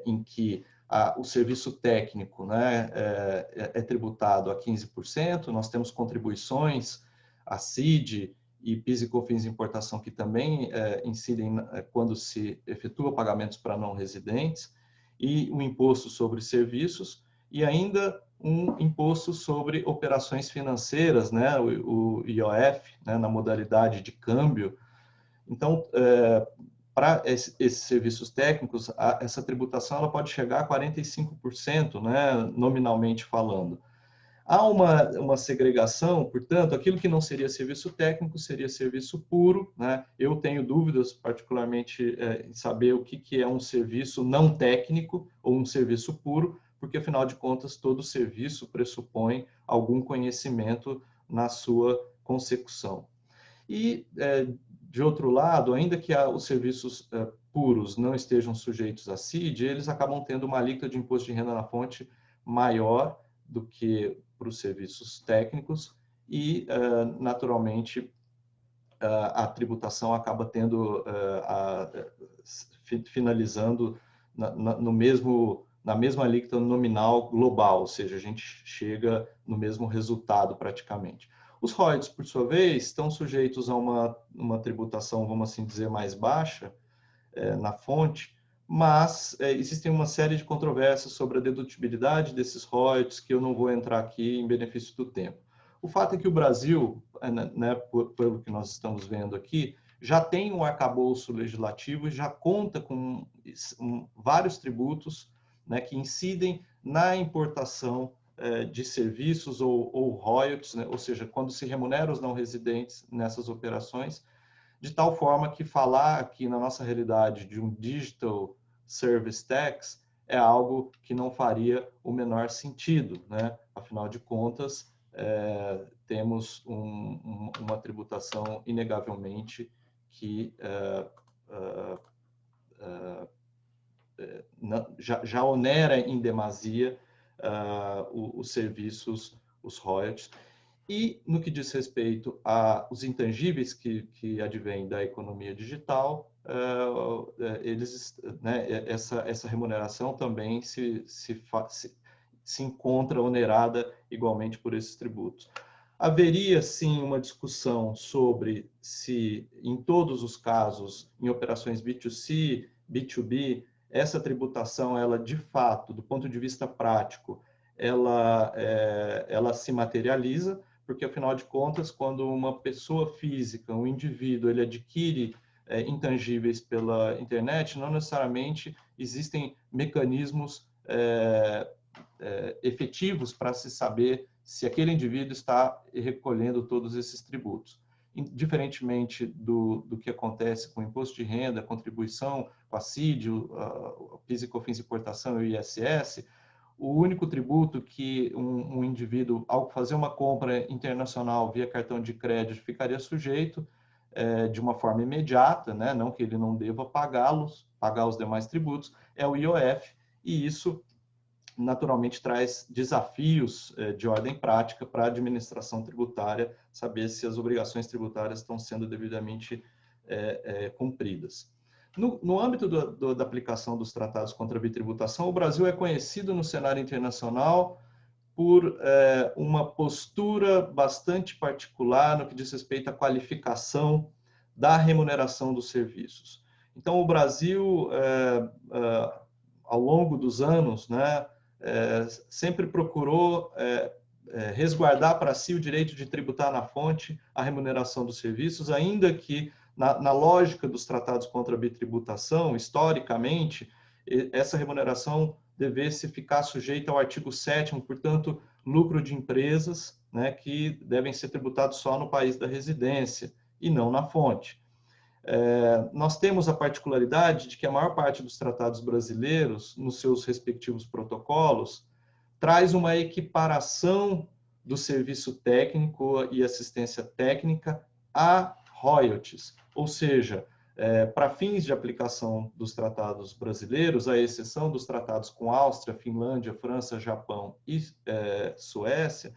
em que o serviço técnico, né, é tributado a 15%, nós temos contribuições, a CID e PIS e COFINS de importação, que também incidem quando se efetua pagamentos para não residentes, e um imposto sobre serviços, e ainda um imposto sobre operações financeiras, né, o IOF, né, na modalidade de câmbio. Então, para esses serviços técnicos, essa tributação ela pode chegar a 45%, né, nominalmente falando. Há uma segregação, portanto, aquilo que não seria serviço técnico seria serviço puro, né? Eu tenho dúvidas, particularmente, em saber o que é um serviço não técnico ou um serviço puro, porque, afinal de contas, todo serviço pressupõe algum conhecimento na sua consecução. E, de outro lado, ainda que os serviços puros não estejam sujeitos à CID, eles acabam tendo uma alíquota de imposto de renda na fonte maior do que para os serviços técnicos e, naturalmente, a tributação acaba finalizando na mesma alíquota nominal global, ou seja, a gente chega no mesmo resultado praticamente. Os royalties, por sua vez, estão sujeitos a uma tributação, vamos assim dizer, mais baixa na fonte, mas existem uma série de controvérsias sobre a dedutibilidade desses royalties, que eu não vou entrar aqui em benefício do tempo. O fato é que o Brasil, né, pelo que nós estamos vendo aqui, já tem um arcabouço legislativo e já conta com vários tributos, né, que incidem na importação de serviços ou royalties, né, ou seja, quando se remunera os não residentes nessas operações, de tal forma que falar aqui na nossa realidade de um Digital Service Tax é algo que não faria o menor sentido, né? Afinal de contas, temos uma tributação inegavelmente que já onera em demasia os serviços, os royalties. E no que diz respeito aos intangíveis que advêm da economia digital, né, essa remuneração também se encontra onerada igualmente por esses tributos. Haveria, sim, uma discussão sobre se, em todos os casos, em operações B2C, B2B, essa tributação, ela, de fato, do ponto de vista prático, ela se materializa, porque, afinal de contas, quando uma pessoa física, um indivíduo, ele adquire intangíveis pela internet, não necessariamente existem mecanismos efetivos para se saber se aquele indivíduo está recolhendo todos esses tributos. Diferentemente do que acontece com o imposto de renda, contribuição, com a CID, o PIS e COFINS de importação e o ISS, o único tributo que um indivíduo, ao fazer uma compra internacional via cartão de crédito, ficaria sujeito de uma forma imediata, né? Não que ele não deva pagar os demais tributos, é o IOF, e isso naturalmente traz desafios de ordem prática para a administração tributária, saber se as obrigações tributárias estão sendo devidamente cumpridas. No âmbito da aplicação dos tratados contra a bitributação, o Brasil é conhecido no cenário internacional por uma postura bastante particular no que diz respeito à qualificação da remuneração dos serviços. Então, o Brasil, ao longo dos anos, né, sempre procurou resguardar para si o direito de tributar na fonte a remuneração dos serviços, ainda que, na lógica dos tratados contra a bitributação, historicamente, essa remuneração devesse ficar sujeita ao artigo 7º, portanto, lucro de empresas, né, que devem ser tributados só no país da residência e não na fonte. Nós temos a particularidade de que a maior parte dos tratados brasileiros, nos seus respectivos protocolos, traz uma equiparação do serviço técnico e assistência técnica a royalties, ou seja, para fins de aplicação dos tratados brasileiros, à exceção dos tratados com Áustria, Finlândia, França, Japão e Suécia,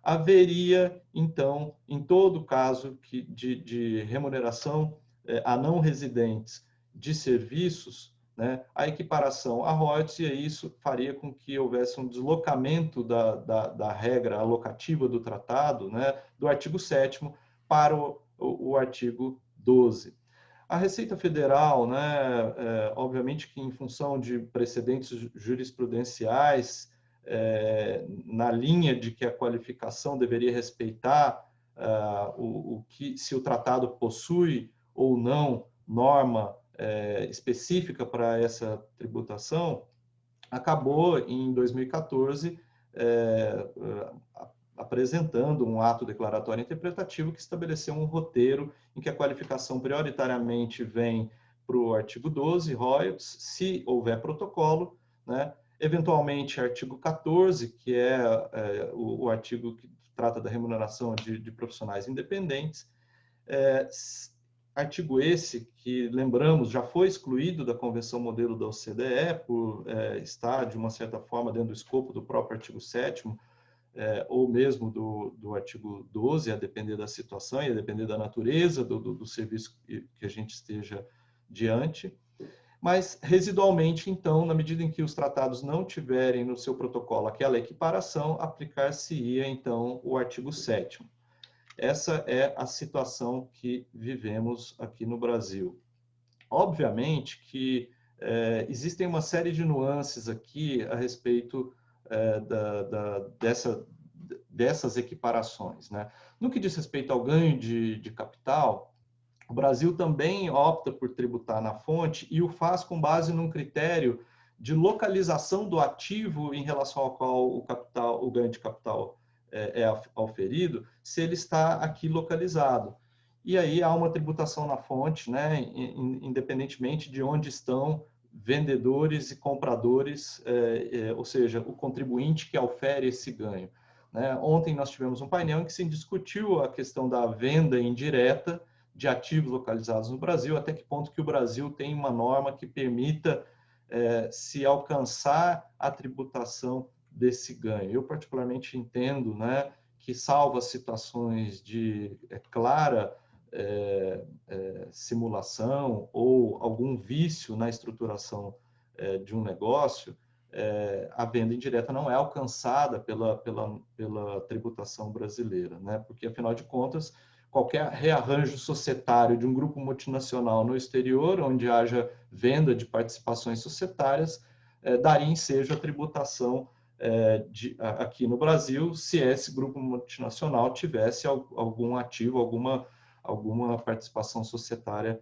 haveria, então, em todo caso de remuneração a não residentes de serviços, né, a equiparação a royalties, e isso faria com que houvesse um deslocamento da regra alocativa do tratado, né, do artigo 7º para o artigo 12. A Receita Federal, né, obviamente que em função de precedentes jurisprudenciais, na linha de que a qualificação deveria respeitar se o tratado possui ou não norma específica para essa tributação, acabou em 2014 apresentando um ato declaratório interpretativo que estabeleceu um roteiro em que a qualificação prioritariamente vem para o artigo 12, royalties, se houver protocolo, né? Eventualmente artigo 14, que é o artigo que trata da remuneração de profissionais independentes, artigo esse que, lembramos, já foi excluído da Convenção Modelo da OCDE por estar, de uma certa forma, dentro do escopo do próprio artigo 7º, ou mesmo do artigo 12, a depender da situação e a depender da natureza do serviço que a gente esteja diante. Mas, residualmente, então, na medida em que os tratados não tiverem no seu protocolo aquela equiparação, aplicar-se-ia, então, o artigo 7º. Essa é a situação que vivemos aqui no Brasil. Obviamente que existem uma série de nuances aqui a respeito dessas equiparações, né? No que diz respeito ao ganho de capital, o Brasil também opta por tributar na fonte e o faz com base num critério de localização do ativo em relação ao qual o ganho de capital é auferido, se ele está aqui localizado. E aí há uma tributação na fonte, né, independentemente de onde estão vendedores e compradores, ou seja, o contribuinte que ofere esse ganho, né? Ontem nós tivemos um painel em que se discutiu a questão da venda indireta de ativos localizados no Brasil, até que ponto que o Brasil tem uma norma que permita se alcançar a tributação desse ganho. Eu particularmente entendo, né, que salvo as situações de clara simulação ou algum vício na estruturação de um negócio, a venda indireta não é alcançada pela tributação brasileira, né? Porque, afinal de contas, qualquer rearranjo societário de um grupo multinacional no exterior, onde haja venda de participações societárias, daria ensejo à tributação aqui no Brasil, se esse grupo multinacional tivesse algum ativo, alguma participação societária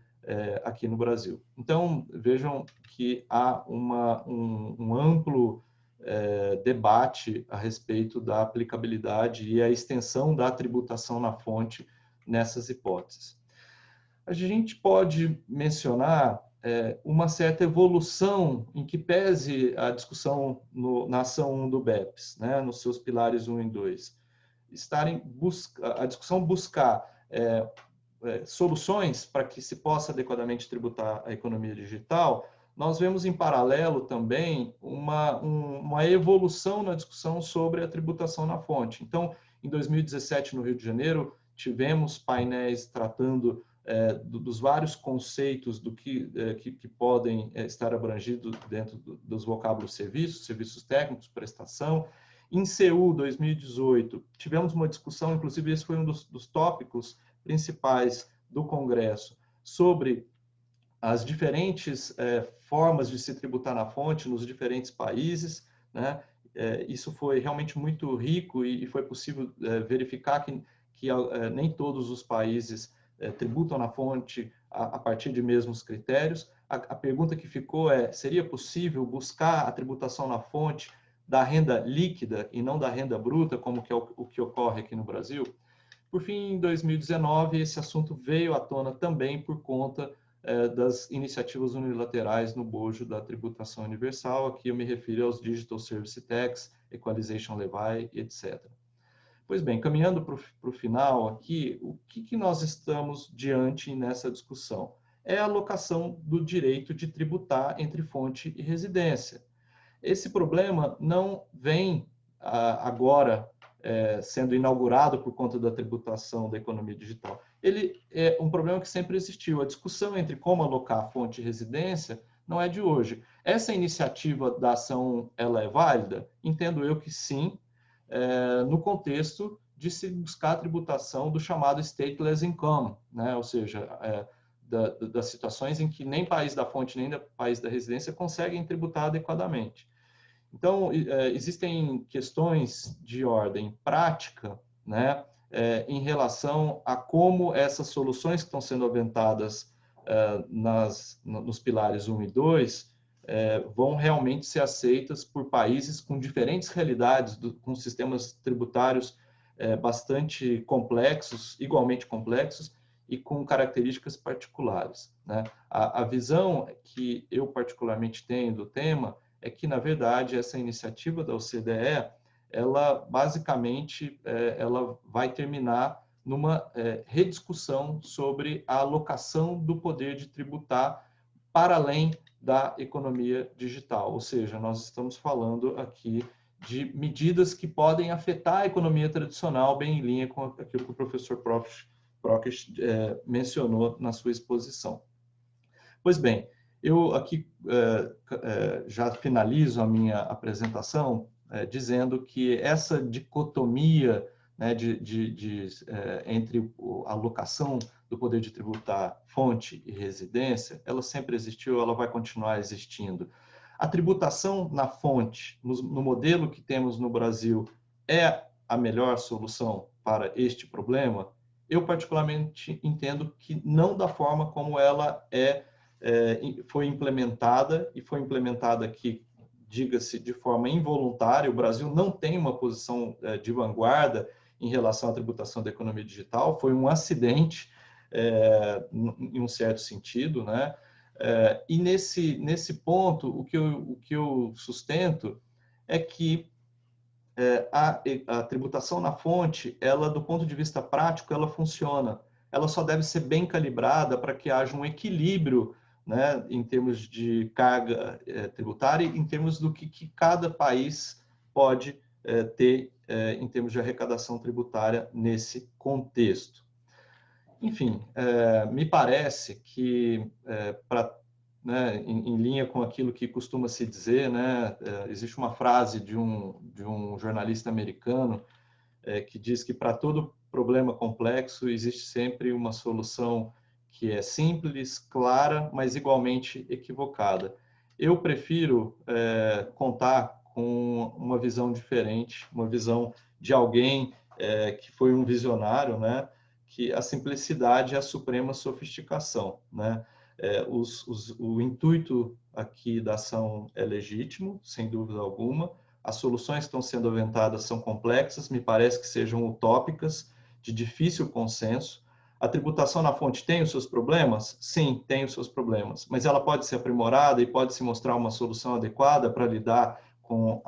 aqui no Brasil. Então, vejam que há um amplo debate a respeito da aplicabilidade e a extensão da tributação na fonte nessas hipóteses. A gente pode mencionar uma certa evolução em que pese a discussão na ação 1 do BEPS, né, nos seus pilares 1 e 2, a discussão buscar soluções para que se possa adequadamente tributar a economia digital, nós vemos em paralelo também uma evolução na discussão sobre a tributação na fonte. Então, em 2017, no Rio de Janeiro, tivemos painéis tratando dos vários conceitos do que podem estar abrangidos dentro dos vocábulos serviços técnicos, prestação. Em CEU 2018, tivemos uma discussão, inclusive esse foi um dos tópicos principais do Congresso, sobre as diferentes formas de se tributar na fonte nos diferentes países, né? Isso foi realmente muito rico e foi possível verificar que nem todos os países tributam na fonte a partir de mesmos critérios. A pergunta que ficou seria possível buscar a tributação na fonte da renda líquida e não da renda bruta, como que é o que ocorre aqui no Brasil? Por fim, em 2019, esse assunto veio à tona também por conta das iniciativas unilaterais no bojo da tributação universal. Aqui eu me refiro aos Digital Service Tax, Equalization Levy, etc. Pois bem, caminhando para o final aqui, o que nós estamos diante nessa discussão? É a alocação do direito de tributar entre fonte e residência. Esse problema não vem agora sendo inaugurado por conta da tributação da economia digital. Ele é um problema que sempre existiu. A discussão entre como alocar a fonte e residência não é de hoje. Essa iniciativa da ação, ela é válida? Entendo eu que sim, no contexto de se buscar a tributação do chamado stateless income, né? Ou seja, das situações em que nem país da fonte nem país da residência conseguem tributar adequadamente. Então, existem questões de ordem prática, né, em relação a como essas soluções que estão sendo aventadas nos pilares 1 e 2 vão realmente ser aceitas por países com diferentes realidades, com sistemas tributários bastante complexos, igualmente complexos, e com características particulares, né? A visão que eu particularmente tenho do tema é que, na verdade, essa iniciativa da OCDE, ela basicamente ela vai terminar numa rediscussão sobre a alocação do poder de tributar para além da economia digital. Ou seja, nós estamos falando aqui de medidas que podem afetar a economia tradicional, bem em linha com aquilo que o professor Proques mencionou na sua exposição. Pois bem, eu aqui já finalizo a minha apresentação dizendo que essa dicotomia, né, entre a alocação do poder de tributar fonte e residência, ela sempre existiu, ela vai continuar existindo. A tributação na fonte, no modelo que temos no Brasil, é a melhor solução para este problema? Eu particularmente entendo que não da forma como ela foi implementada, e foi implementada aqui, diga-se, de forma involuntária. O Brasil não tem uma posição de vanguarda em relação à tributação da economia digital, foi um acidente, em um certo sentido, né? E nesse ponto, o que eu sustento é que a tributação na fonte, ela, do ponto de vista prático, ela funciona. Ela só deve ser bem calibrada para que haja um equilíbrio, né, em termos de carga tributária e em termos do que cada país pode ter em termos de arrecadação tributária nesse contexto. Enfim, me parece que, né, em linha com aquilo que costuma se dizer, né, existe uma frase de um jornalista americano que diz que para todo problema complexo existe sempre uma solução que é simples, clara, mas igualmente equivocada. Eu prefiro contar com uma visão diferente, uma visão de alguém que foi um visionário, né, que a simplicidade é a suprema sofisticação, né? O intuito aqui da ação é legítimo, sem dúvida alguma. As soluções que estão sendo aventadas são complexas, me parece que sejam utópicas, de difícil consenso. A tributação na fonte tem os seus problemas? Sim, tem os seus problemas, mas ela pode ser aprimorada e pode se mostrar uma solução adequada para lidar com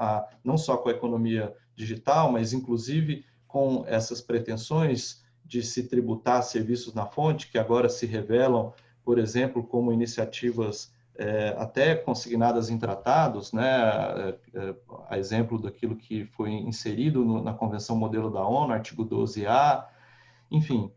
não só com a economia digital, mas inclusive com essas pretensões de se tributar serviços na fonte, que agora se revelam, por exemplo, como iniciativas até consignadas em tratados, né, a exemplo daquilo que foi inserido na Convenção Modelo da ONU, artigo 12A. Enfim,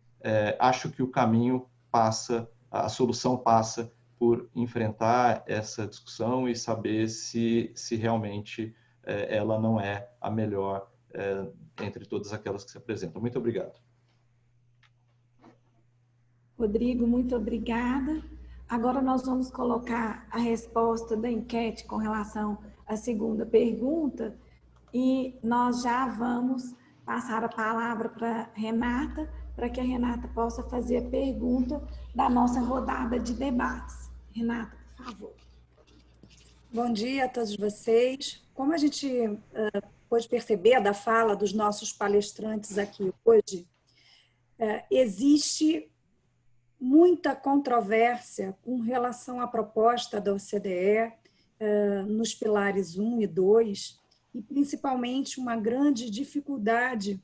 acho que o caminho a solução passa por enfrentar essa discussão e saber se realmente ela não é a melhor entre todas aquelas que se apresentam. Muito obrigado. Rodrigo, muito obrigada. Agora nós vamos colocar a resposta da enquete com relação à segunda pergunta e nós já vamos passar a palavra para Renata, para que a Renata possa fazer a pergunta da nossa rodada de debates. Renata, por favor. Bom dia a todos vocês. Como a gente pôde perceber da fala dos nossos palestrantes aqui hoje, existe muita controvérsia com relação à proposta da OCDE nos pilares 1 e 2, e principalmente uma grande dificuldade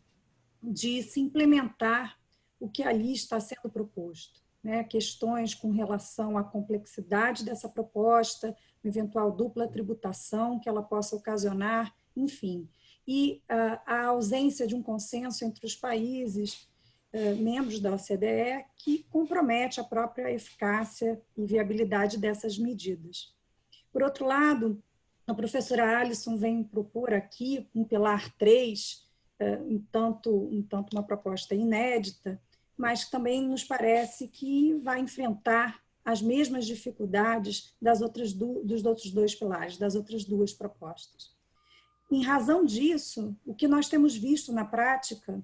de se implementar o que ali está sendo proposto, né? Questões com relação à complexidade dessa proposta, eventual dupla tributação que ela possa ocasionar, enfim. E a ausência de um consenso entre os países membros da OCDE que compromete a própria eficácia e viabilidade dessas medidas. Por outro lado, a professora Alisson vem propor aqui um pilar 3, um tanto uma proposta inédita, mas que também nos parece que vai enfrentar as mesmas dificuldades dos outros dois pilares, das outras duas propostas. Em razão disso, o que nós temos visto na prática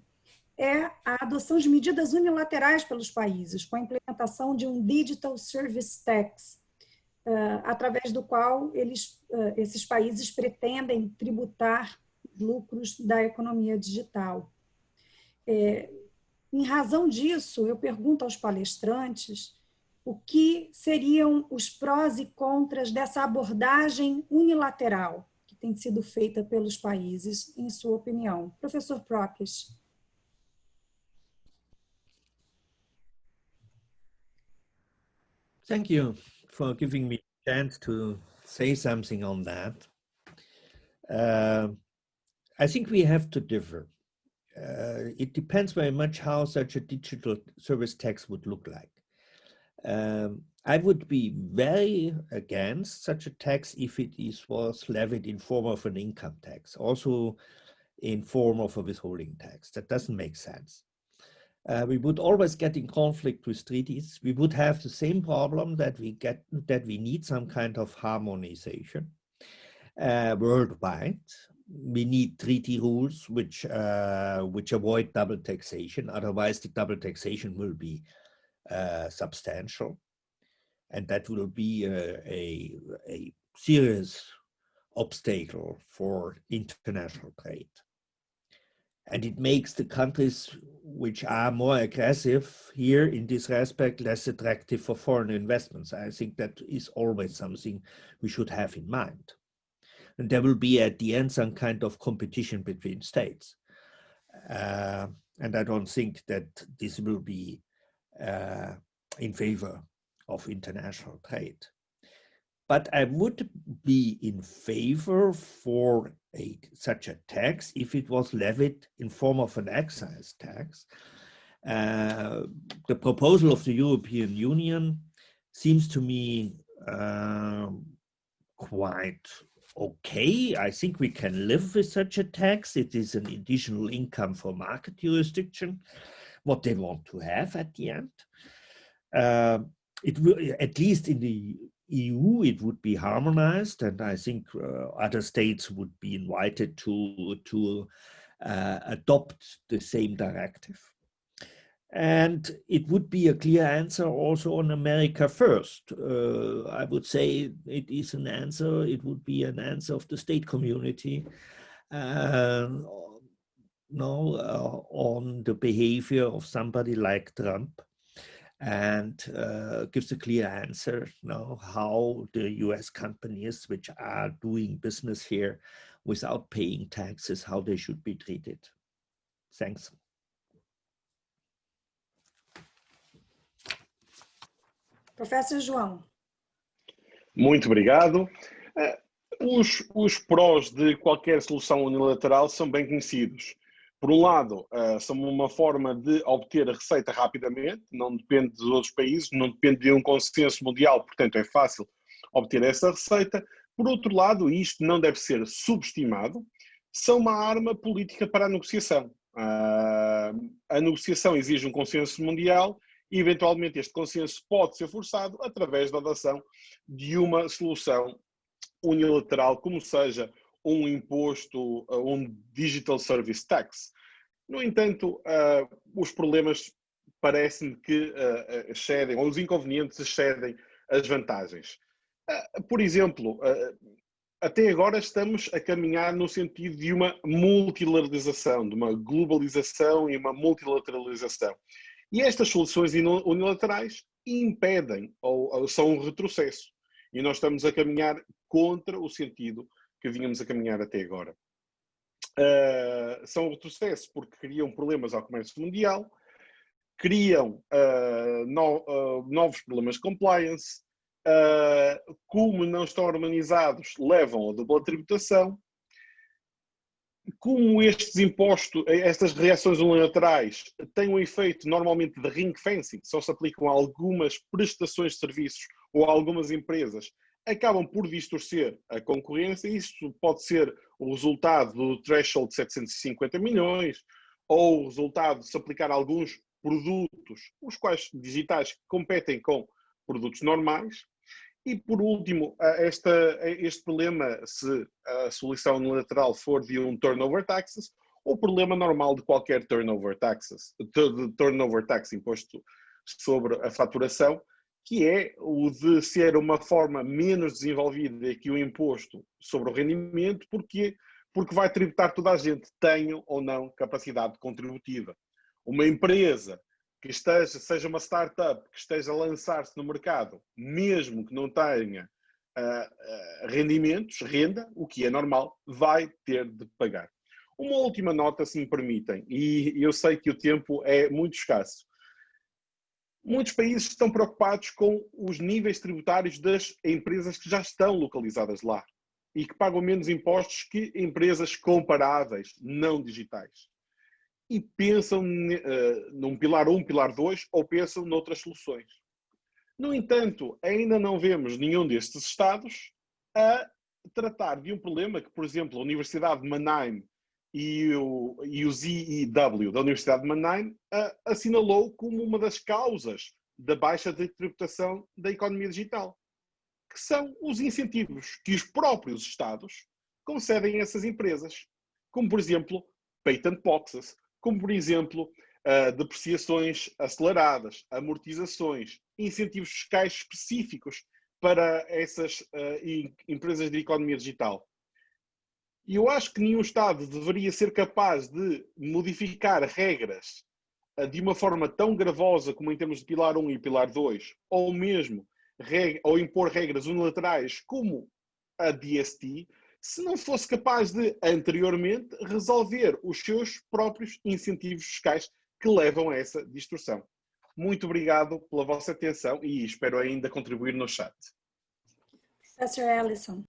é a adoção de medidas unilaterais pelos países, com a implementação de um Digital Service Tax, através do qual esses países pretendem tributar lucros da economia digital. Em razão disso, eu pergunto aos palestrantes o que seriam os prós e contras dessa abordagem unilateral que tem sido feita pelos países, em sua opinião. Professor Prokes. Thank you for giving me a chance to say something on that. I think we have to differ. It depends very much how such a digital service tax would look like. I would be very against such a tax if it was levied in form of an income tax, also in form of a withholding tax. That doesn't make sense. We would always get in conflict with treaties. We would have the same problem that we need some kind of harmonization worldwide. We need treaty rules which avoid double taxation. Otherwise, the double taxation will be substantial, and that will be a serious obstacle for international trade. And it makes the countries which are more aggressive here in this respect less attractive for foreign investments. I think that is always something we should have in mind. And there will be at the end some kind of competition between states. And I don't think that this will be in favor of international trade. But I would be in favor for such a tax if it was levied in form of an excise tax. The proposal of the European Union seems to me quite okay. I think we can live with such a tax. It is an additional income for market jurisdiction, what they want to have at the end. It will, at least in the EU, it would be harmonized, and I think other states would be invited to adopt the same directive. And it would be a clear answer also on America First. I would say it is an answer, it would be an answer of the state community on the behavior of somebody like Trump, and gives a clear answer how the US companies which are doing business here without paying taxes, how they should be treated. Thanks. Professor João. Muito obrigado. Os prós de qualquer solução unilateral são bem conhecidos. por um lado, são uma forma de obter a receita rapidamente, não depende dos outros países, não depende de um consenso mundial, portanto é fácil obter essa receita. Por outro lado, e isto não deve ser subestimado, são uma arma política para a negociação. A negociação exige um consenso mundial e, eventualmente, este consenso pode ser forçado através da adoção de uma solução unilateral, como seja um imposto, um Digital Service Tax. No entanto, os problemas parece-me que excedem, ou os inconvenientes excedem as vantagens. Por exemplo, até agora estamos a caminhar no sentido de uma multilateralização, de uma globalização e uma multilateralização. E estas soluções unilaterais impedem ou são um retrocesso. E nós estamos a caminhar contra o sentido que vínhamos a caminhar até agora. São um retrocesso porque criam problemas ao comércio mundial, criam novos problemas de compliance, como não estão harmonizados, levam a dupla tributação. Como estes impostos, estas reações unilaterais têm um efeito normalmente de ring fencing, só se aplicam a algumas prestações de serviços ou a algumas empresas, acabam por distorcer a concorrência. Isto pode ser o resultado do threshold de 750 milhões ou o resultado de se aplicar a alguns produtos, os quais digitais que competem com produtos normais. E, por último, este problema, se a solução unilateral for de um turnover taxes, ou o problema normal de qualquer turnover tax, imposto sobre a faturação, que é o de ser uma forma menos desenvolvida que o imposto sobre o rendimento, porque vai tributar toda a gente, tenha ou não capacidade contributiva. Uma empresa que seja uma startup, que esteja a lançar-se no mercado, mesmo que não tenha rendimentos, renda, o que é normal, vai ter de pagar. Uma última nota, se me permitem, e eu sei que o tempo é muito escasso. Muitos países estão preocupados com os níveis tributários das empresas que já estão localizadas lá e que pagam menos impostos que empresas comparáveis, não digitais. E pensam num pilar 1, pilar 2, ou pensam noutras soluções. No entanto, ainda não vemos nenhum destes Estados a tratar de um problema que, por exemplo, a Universidade de Mannheim e o ZEW da Universidade de Mannheim assinalou como uma das causas da baixa de tributação da economia digital, que são os incentivos que os próprios Estados concedem a essas empresas, como, por exemplo, patent boxes, como, por exemplo, depreciações aceleradas, amortizações, incentivos fiscais específicos para essas empresas de economia digital. E eu acho que nenhum Estado deveria ser capaz de modificar regras de uma forma tão gravosa como em termos de pilar 1 e pilar 2, ou mesmo ou impor regras unilaterais como a DST, se não fosse capaz de, anteriormente, resolver os seus próprios incentivos fiscais que levam a essa distorção. Muito obrigado pela vossa atenção e espero ainda contribuir no chat. Professor Ellison.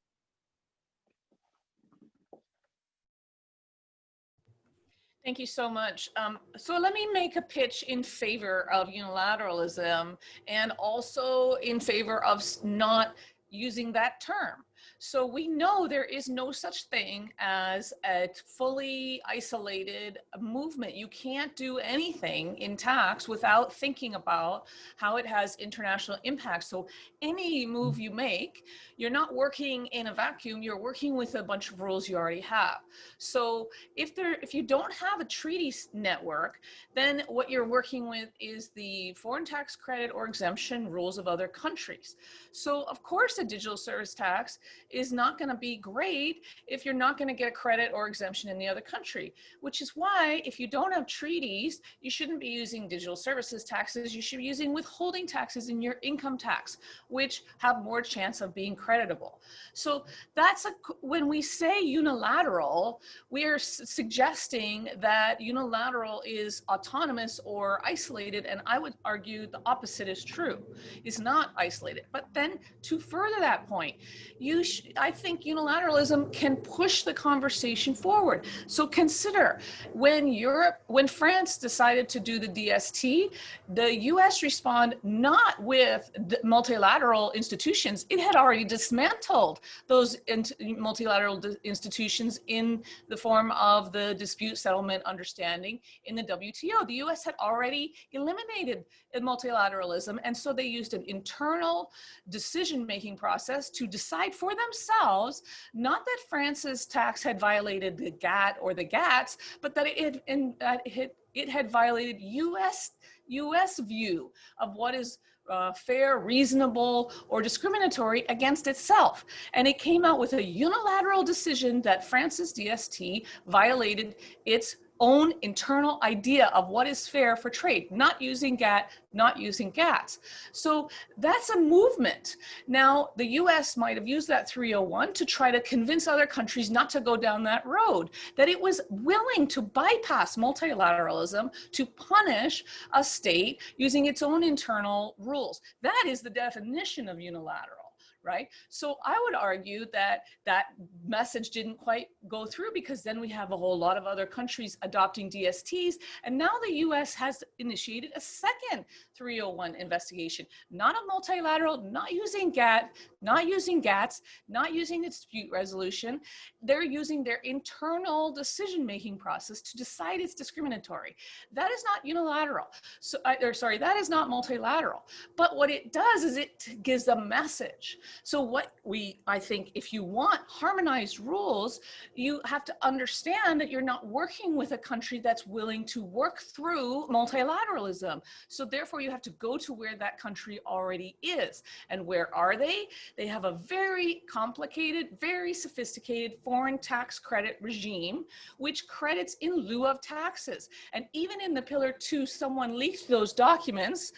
Thank you so much. So let me make a pitch in favor of unilateralism and also in favor of not using that term. So we know there is no such thing as a fully isolated movement. You can't do anything in tax without thinking about how it has international impact. So any move you make, you're not working in a vacuum, you're working with a bunch of rules you already have. So if you don't have a treaty network, then what you're working with is the foreign tax credit or exemption rules of other countries. So of course a digital service tax is not going to be great if you're not going to get a credit or exemption in the other country, which is why if you don't have treaties, you shouldn't be using digital services taxes. You should be using withholding taxes in your income tax, which have more chance of being creditable. So that's when we say unilateral, we are suggesting that unilateral is autonomous or isolated, and I would argue the opposite is true. It's not isolated. But then to further that point, you I think unilateralism can push the conversation forward. So consider when France decided to do the DST, the US responded not with multilateral institutions. It had already dismantled those multilateral institutions in the form of the dispute settlement understanding in the WTO. The US had already eliminated multilateralism, and so they used an internal decision-making process to decide for themselves, not that France's tax had violated the GATT or the GATS, but that it had violated US view of what is fair, reasonable, or discriminatory against itself. And it came out with a unilateral decision that France's DST violated its own internal idea of what is fair for trade, not using GATT, not using GATS. So that's a movement. Now, the US might have used that 301 to try to convince other countries not to go down that road, that it was willing to bypass multilateralism to punish a state using its own internal rules. That is the definition of unilateral. Right? So I would argue that that message didn't quite go through, because then we have a whole lot of other countries adopting DSTs. And now the US has initiated a second 301 investigation, not a multilateral, not using GATT, not using GATS, not using the dispute resolution. They're using their internal decision-making process to decide it's discriminatory. That is not unilateral. So, that is not multilateral. But what it does is it gives a message. So I think if you want harmonized rules, you have to understand that you're not working with a country that's willing to work through multilateralism. So therefore you have to go to where that country already is. And where are they? They have a very complicated, very sophisticated foreign tax credit regime, which credits in lieu of taxes. And even in the Pillar 2, someone leaked those documents.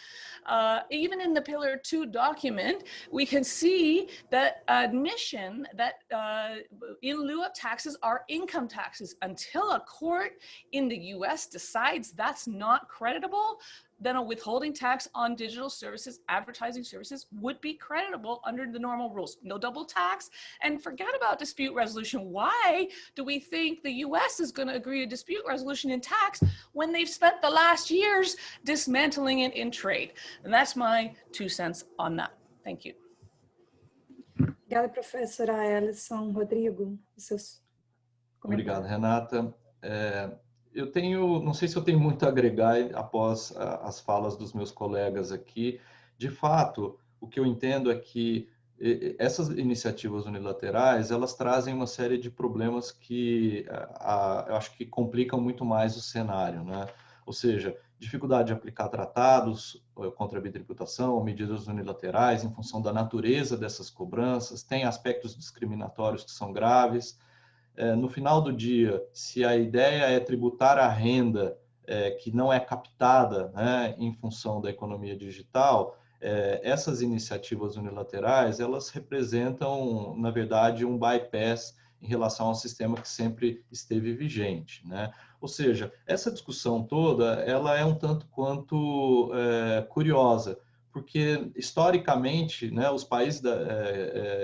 Even in the Pillar 2 document, we can see that admission that in lieu of taxes are income taxes. Until a court in the US decides that's not creditable, then a withholding tax on digital services, advertising services, would be creditable under the normal rules. No double tax, and forget about dispute resolution. Why do we think the US is going to agree to dispute resolution in tax when they've spent the last years dismantling it in trade? And that's my 2 cents on that. Thank you. Obrigada, professora Ellison. Rodrigo, seus comentários. Obrigado, Renata. Não sei se eu tenho muito a agregar após as falas dos meus colegas aqui. De fato, o que eu entendo é que essas iniciativas unilaterais, elas trazem uma série de problemas que eu acho que complicam muito mais o cenário, né? Ou seja, dificuldade de aplicar tratados contra a bitributação, medidas unilaterais em função da natureza dessas cobranças, tem aspectos discriminatórios que são graves. No final do dia, se a ideia é tributar a renda que não é captada, né, em função da economia digital, essas iniciativas unilaterais, elas representam, na verdade, um bypass em relação ao sistema que sempre esteve vigente, né? Ou seja, essa discussão toda, ela é um tanto quanto curiosa, porque historicamente, né, os países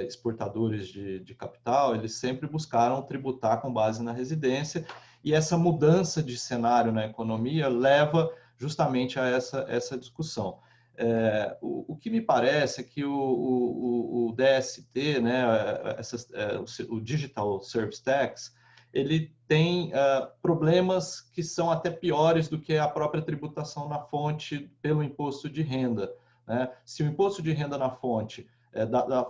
exportadores de capital, eles sempre buscaram tributar com base na residência, e essa mudança de cenário na economia leva justamente a essa discussão. O que me parece é que o DST, né, o Digital Service Tax, ele tem problemas que são até piores do que a própria tributação na fonte pelo imposto de renda, né? Se o imposto de renda na fonte,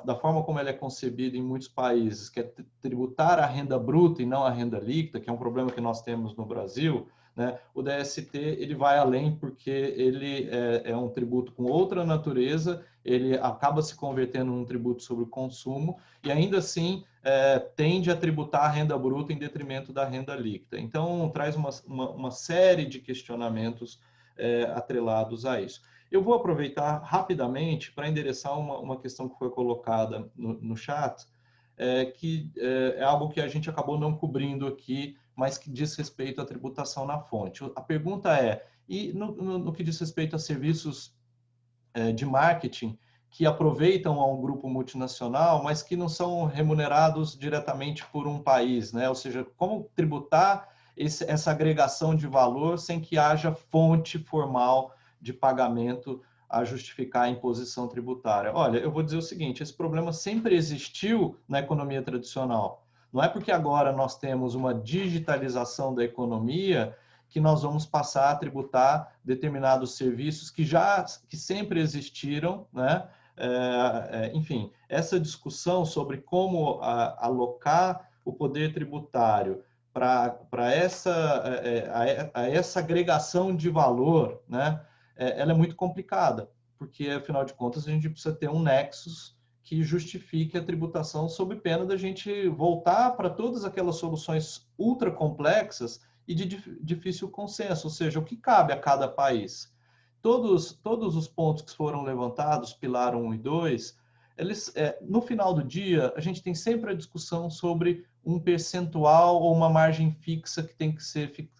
da forma como ele é concebido em muitos países, que é tributar a renda bruta e não a renda líquida, que é um problema que nós temos no Brasil, né? O DST ele vai além, porque ele é um tributo com outra natureza, ele acaba se convertendo num tributo sobre o consumo e ainda assim tende a tributar a renda bruta em detrimento da renda líquida. Então, traz uma série de questionamentos atrelados a isso. Eu vou aproveitar rapidamente para endereçar uma questão que foi colocada no chat, que é algo que a gente acabou não cobrindo aqui, mas que diz respeito à tributação na fonte. A pergunta é, e no que diz respeito a serviços de marketing que aproveitam a um grupo multinacional, mas que não são remunerados diretamente por um país, né? Ou seja, como tributar essa agregação de valor sem que haja fonte formal de pagamento a justificar a imposição tributária. Olha, eu vou dizer o seguinte, esse problema sempre existiu na economia tradicional. Não é porque agora nós temos uma digitalização da economia que nós vamos passar a tributar determinados serviços que sempre existiram, né? Enfim, essa discussão sobre como alocar o poder tributário para essa agregação de valor, né? Ela é muito complicada, porque, afinal de contas, a gente precisa ter um nexus que justifique a tributação sob pena da gente voltar para todas aquelas soluções ultra complexas e de difícil consenso, ou seja, o que cabe a cada país. Todos os pontos que foram levantados, pilar 1 e 2, eles, no final do dia, a gente tem sempre a discussão sobre um percentual ou uma margem fixa que tem que ser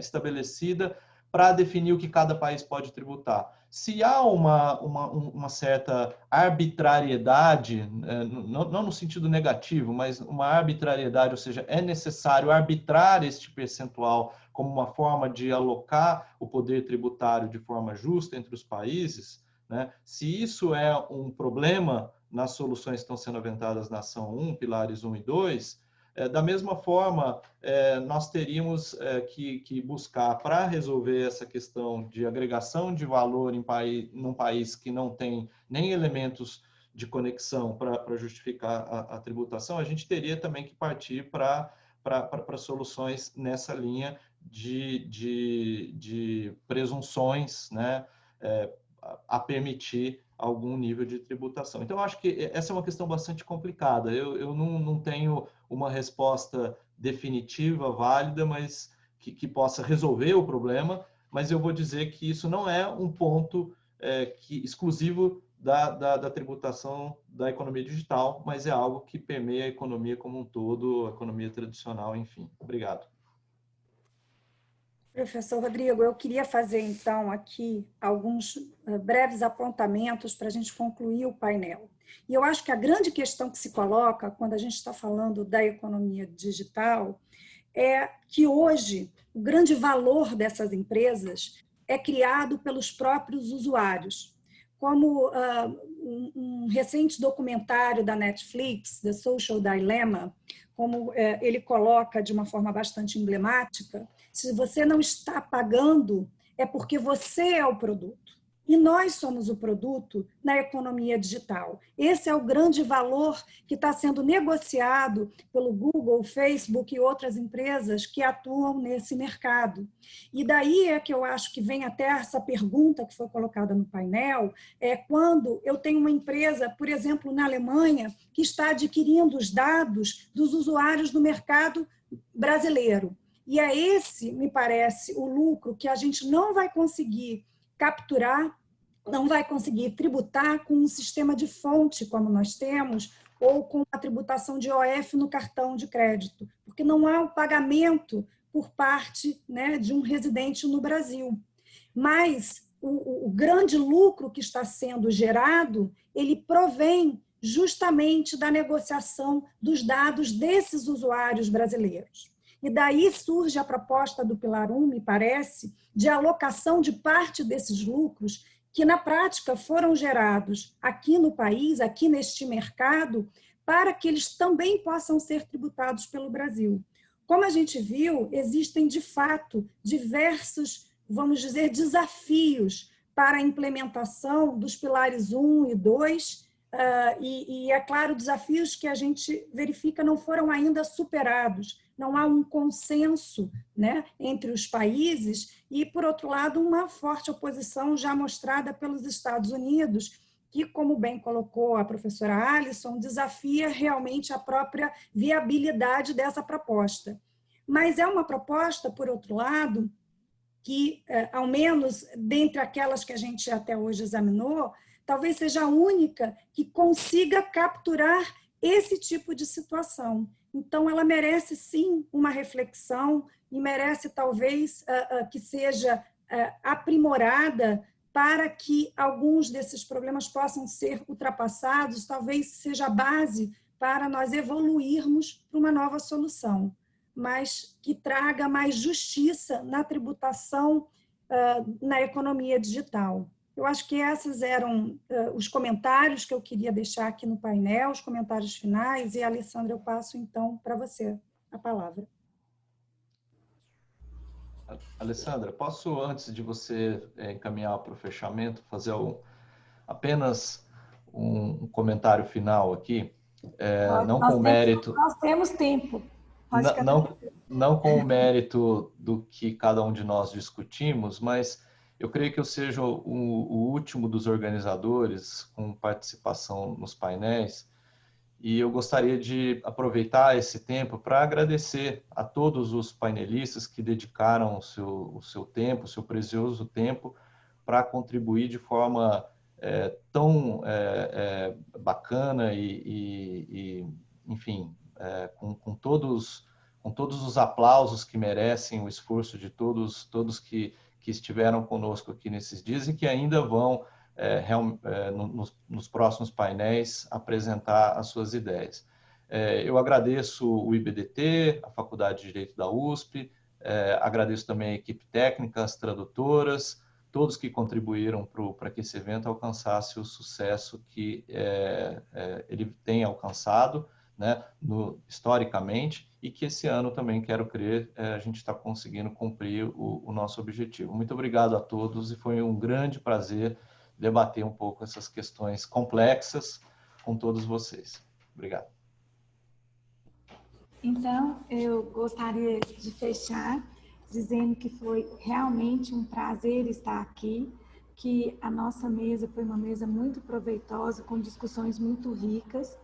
estabelecida para definir o que cada país pode tributar. Se há uma certa arbitrariedade, não no sentido negativo, mas uma arbitrariedade, ou seja, é necessário arbitrar este percentual como uma forma de alocar o poder tributário de forma justa entre os países, né? Se isso é um problema nas soluções que estão sendo aventadas na ação 1, pilares 1 e 2, da mesma forma, nós teríamos que buscar, para resolver essa questão de agregação de valor num país que não tem nem elementos de conexão para justificar a tributação, a gente teria também que partir para soluções nessa linha de presunções, né, a permitir algum nível de tributação. Então, eu acho que essa é uma questão bastante complicada. Eu não tenho uma resposta definitiva, válida, mas que possa resolver o problema, mas eu vou dizer que isso não é um ponto exclusivo da tributação da economia digital, mas é algo que permeia a economia como um todo, a economia tradicional, enfim. Obrigado. Professor Rodrigo, eu queria fazer, então, aqui alguns breves apontamentos para a gente concluir o painel. E eu acho que a grande questão que se coloca quando a gente está falando da economia digital é que hoje o grande valor dessas empresas é criado pelos próprios usuários. Como um recente documentário da Netflix, The Social Dilemma, como ele coloca de uma forma bastante emblemática, se você não está pagando, é porque você é o produto. E nós somos o produto na economia digital. Esse é o grande valor que está sendo negociado pelo Google, Facebook e outras empresas que atuam nesse mercado. E daí é que eu acho que vem até essa pergunta que foi colocada no painel, quando eu tenho uma empresa, por exemplo, na Alemanha, que está adquirindo os dados dos usuários do mercado brasileiro. E é esse, me parece, o lucro que a gente não vai conseguir capturar, não vai conseguir tributar com um sistema de fonte como nós temos, ou com a tributação de OF no cartão de crédito, porque não há um pagamento por parte, né, de um residente no Brasil. Mas o grande lucro que está sendo gerado, ele provém justamente da negociação dos dados desses usuários brasileiros. E daí surge a proposta do Pilar 1, me parece, de alocação de parte desses lucros que, na prática, foram gerados aqui no país, aqui neste mercado, para que eles também possam ser tributados pelo Brasil. Como a gente viu, existem, de fato, diversos, vamos dizer, desafios para a implementação dos pilares 1 e 2, e, é claro, desafios que a gente verifica não foram ainda superados. Não há um consenso, né, entre os países e, por outro lado, uma forte oposição já mostrada pelos Estados Unidos, que, como bem colocou a professora Alisson, desafia realmente a própria viabilidade dessa proposta. Mas é uma proposta, por outro lado, que, ao menos dentre aquelas que a gente até hoje examinou, talvez seja a única que consiga capturar esse tipo de situação. Então, ela merece, sim, uma reflexão e merece, talvez, que seja aprimorada para que alguns desses problemas possam ser ultrapassados, talvez seja a base para nós evoluirmos para uma nova solução, mas que traga mais justiça na tributação na economia digital. Eu acho que esses eram os comentários que eu queria deixar aqui no painel, os comentários finais, e, Alessandra, eu passo, então, para você a palavra. Alessandra, posso, antes de você encaminhar para o fechamento, fazer apenas um comentário final aqui? Não com o mérito... Nós temos tempo. Não com o mérito do que cada um de nós discutimos, mas eu creio que eu seja o último dos organizadores com participação nos painéis, e eu gostaria de aproveitar esse tempo para agradecer a todos os painelistas que dedicaram o seu tempo, o seu precioso tempo, para contribuir de forma tão bacana e enfim, com todos os aplausos que merecem o esforço de todos que estiveram conosco aqui nesses dias e que ainda vão nos próximos painéis apresentar as suas ideias. Eu agradeço o IBDT, a Faculdade de Direito da USP, agradeço também a equipe técnica, as tradutoras, todos que contribuíram para que esse evento alcançasse o sucesso que ele tem alcançado, né, historicamente, e que esse ano também, quero crer, a gente está conseguindo cumprir o nosso objetivo. Muito obrigado a todos e foi um grande prazer debater um pouco essas questões complexas com todos vocês. Obrigado. Então, eu gostaria de fechar dizendo que foi realmente um prazer estar aqui, que a nossa mesa foi uma mesa muito proveitosa, com discussões muito ricas,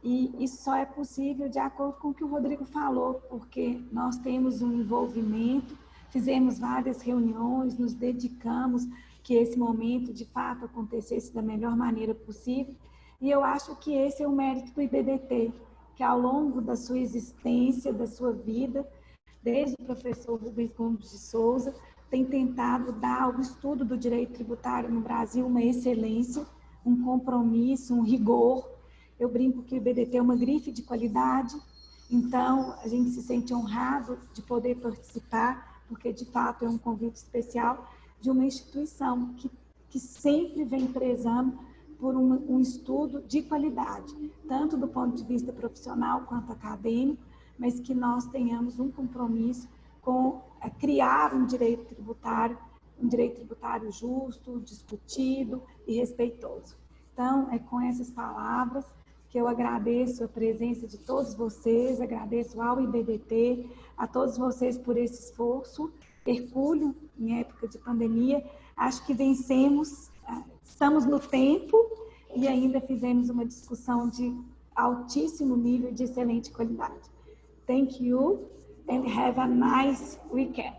e isso só é possível de acordo com o que o Rodrigo falou, porque nós temos um envolvimento, fizemos várias reuniões, nos dedicamos que esse momento, de fato, acontecesse da melhor maneira possível. E eu acho que esse é o mérito do IBDT, que ao longo da sua existência, da sua vida, desde o professor Rubens Gomes de Souza, tem tentado dar ao estudo do direito tributário no Brasil uma excelência, um compromisso, um rigor. Eu brinco que o IBDT é uma grife de qualidade, então a gente se sente honrado de poder participar, porque de fato é um convite especial de uma instituição que sempre vem prezando por um estudo de qualidade, tanto do ponto de vista profissional quanto acadêmico, mas que nós tenhamos um compromisso com criar um direito tributário justo, discutido e respeitoso. Então, é com essas palavras que eu agradeço a presença de todos vocês, agradeço ao IBDT, a todos vocês por esse esforço hercúleo em época de pandemia. Acho que vencemos, estamos no tempo e ainda fizemos uma discussão de altíssimo nível, de excelente qualidade. Thank you and have a nice weekend.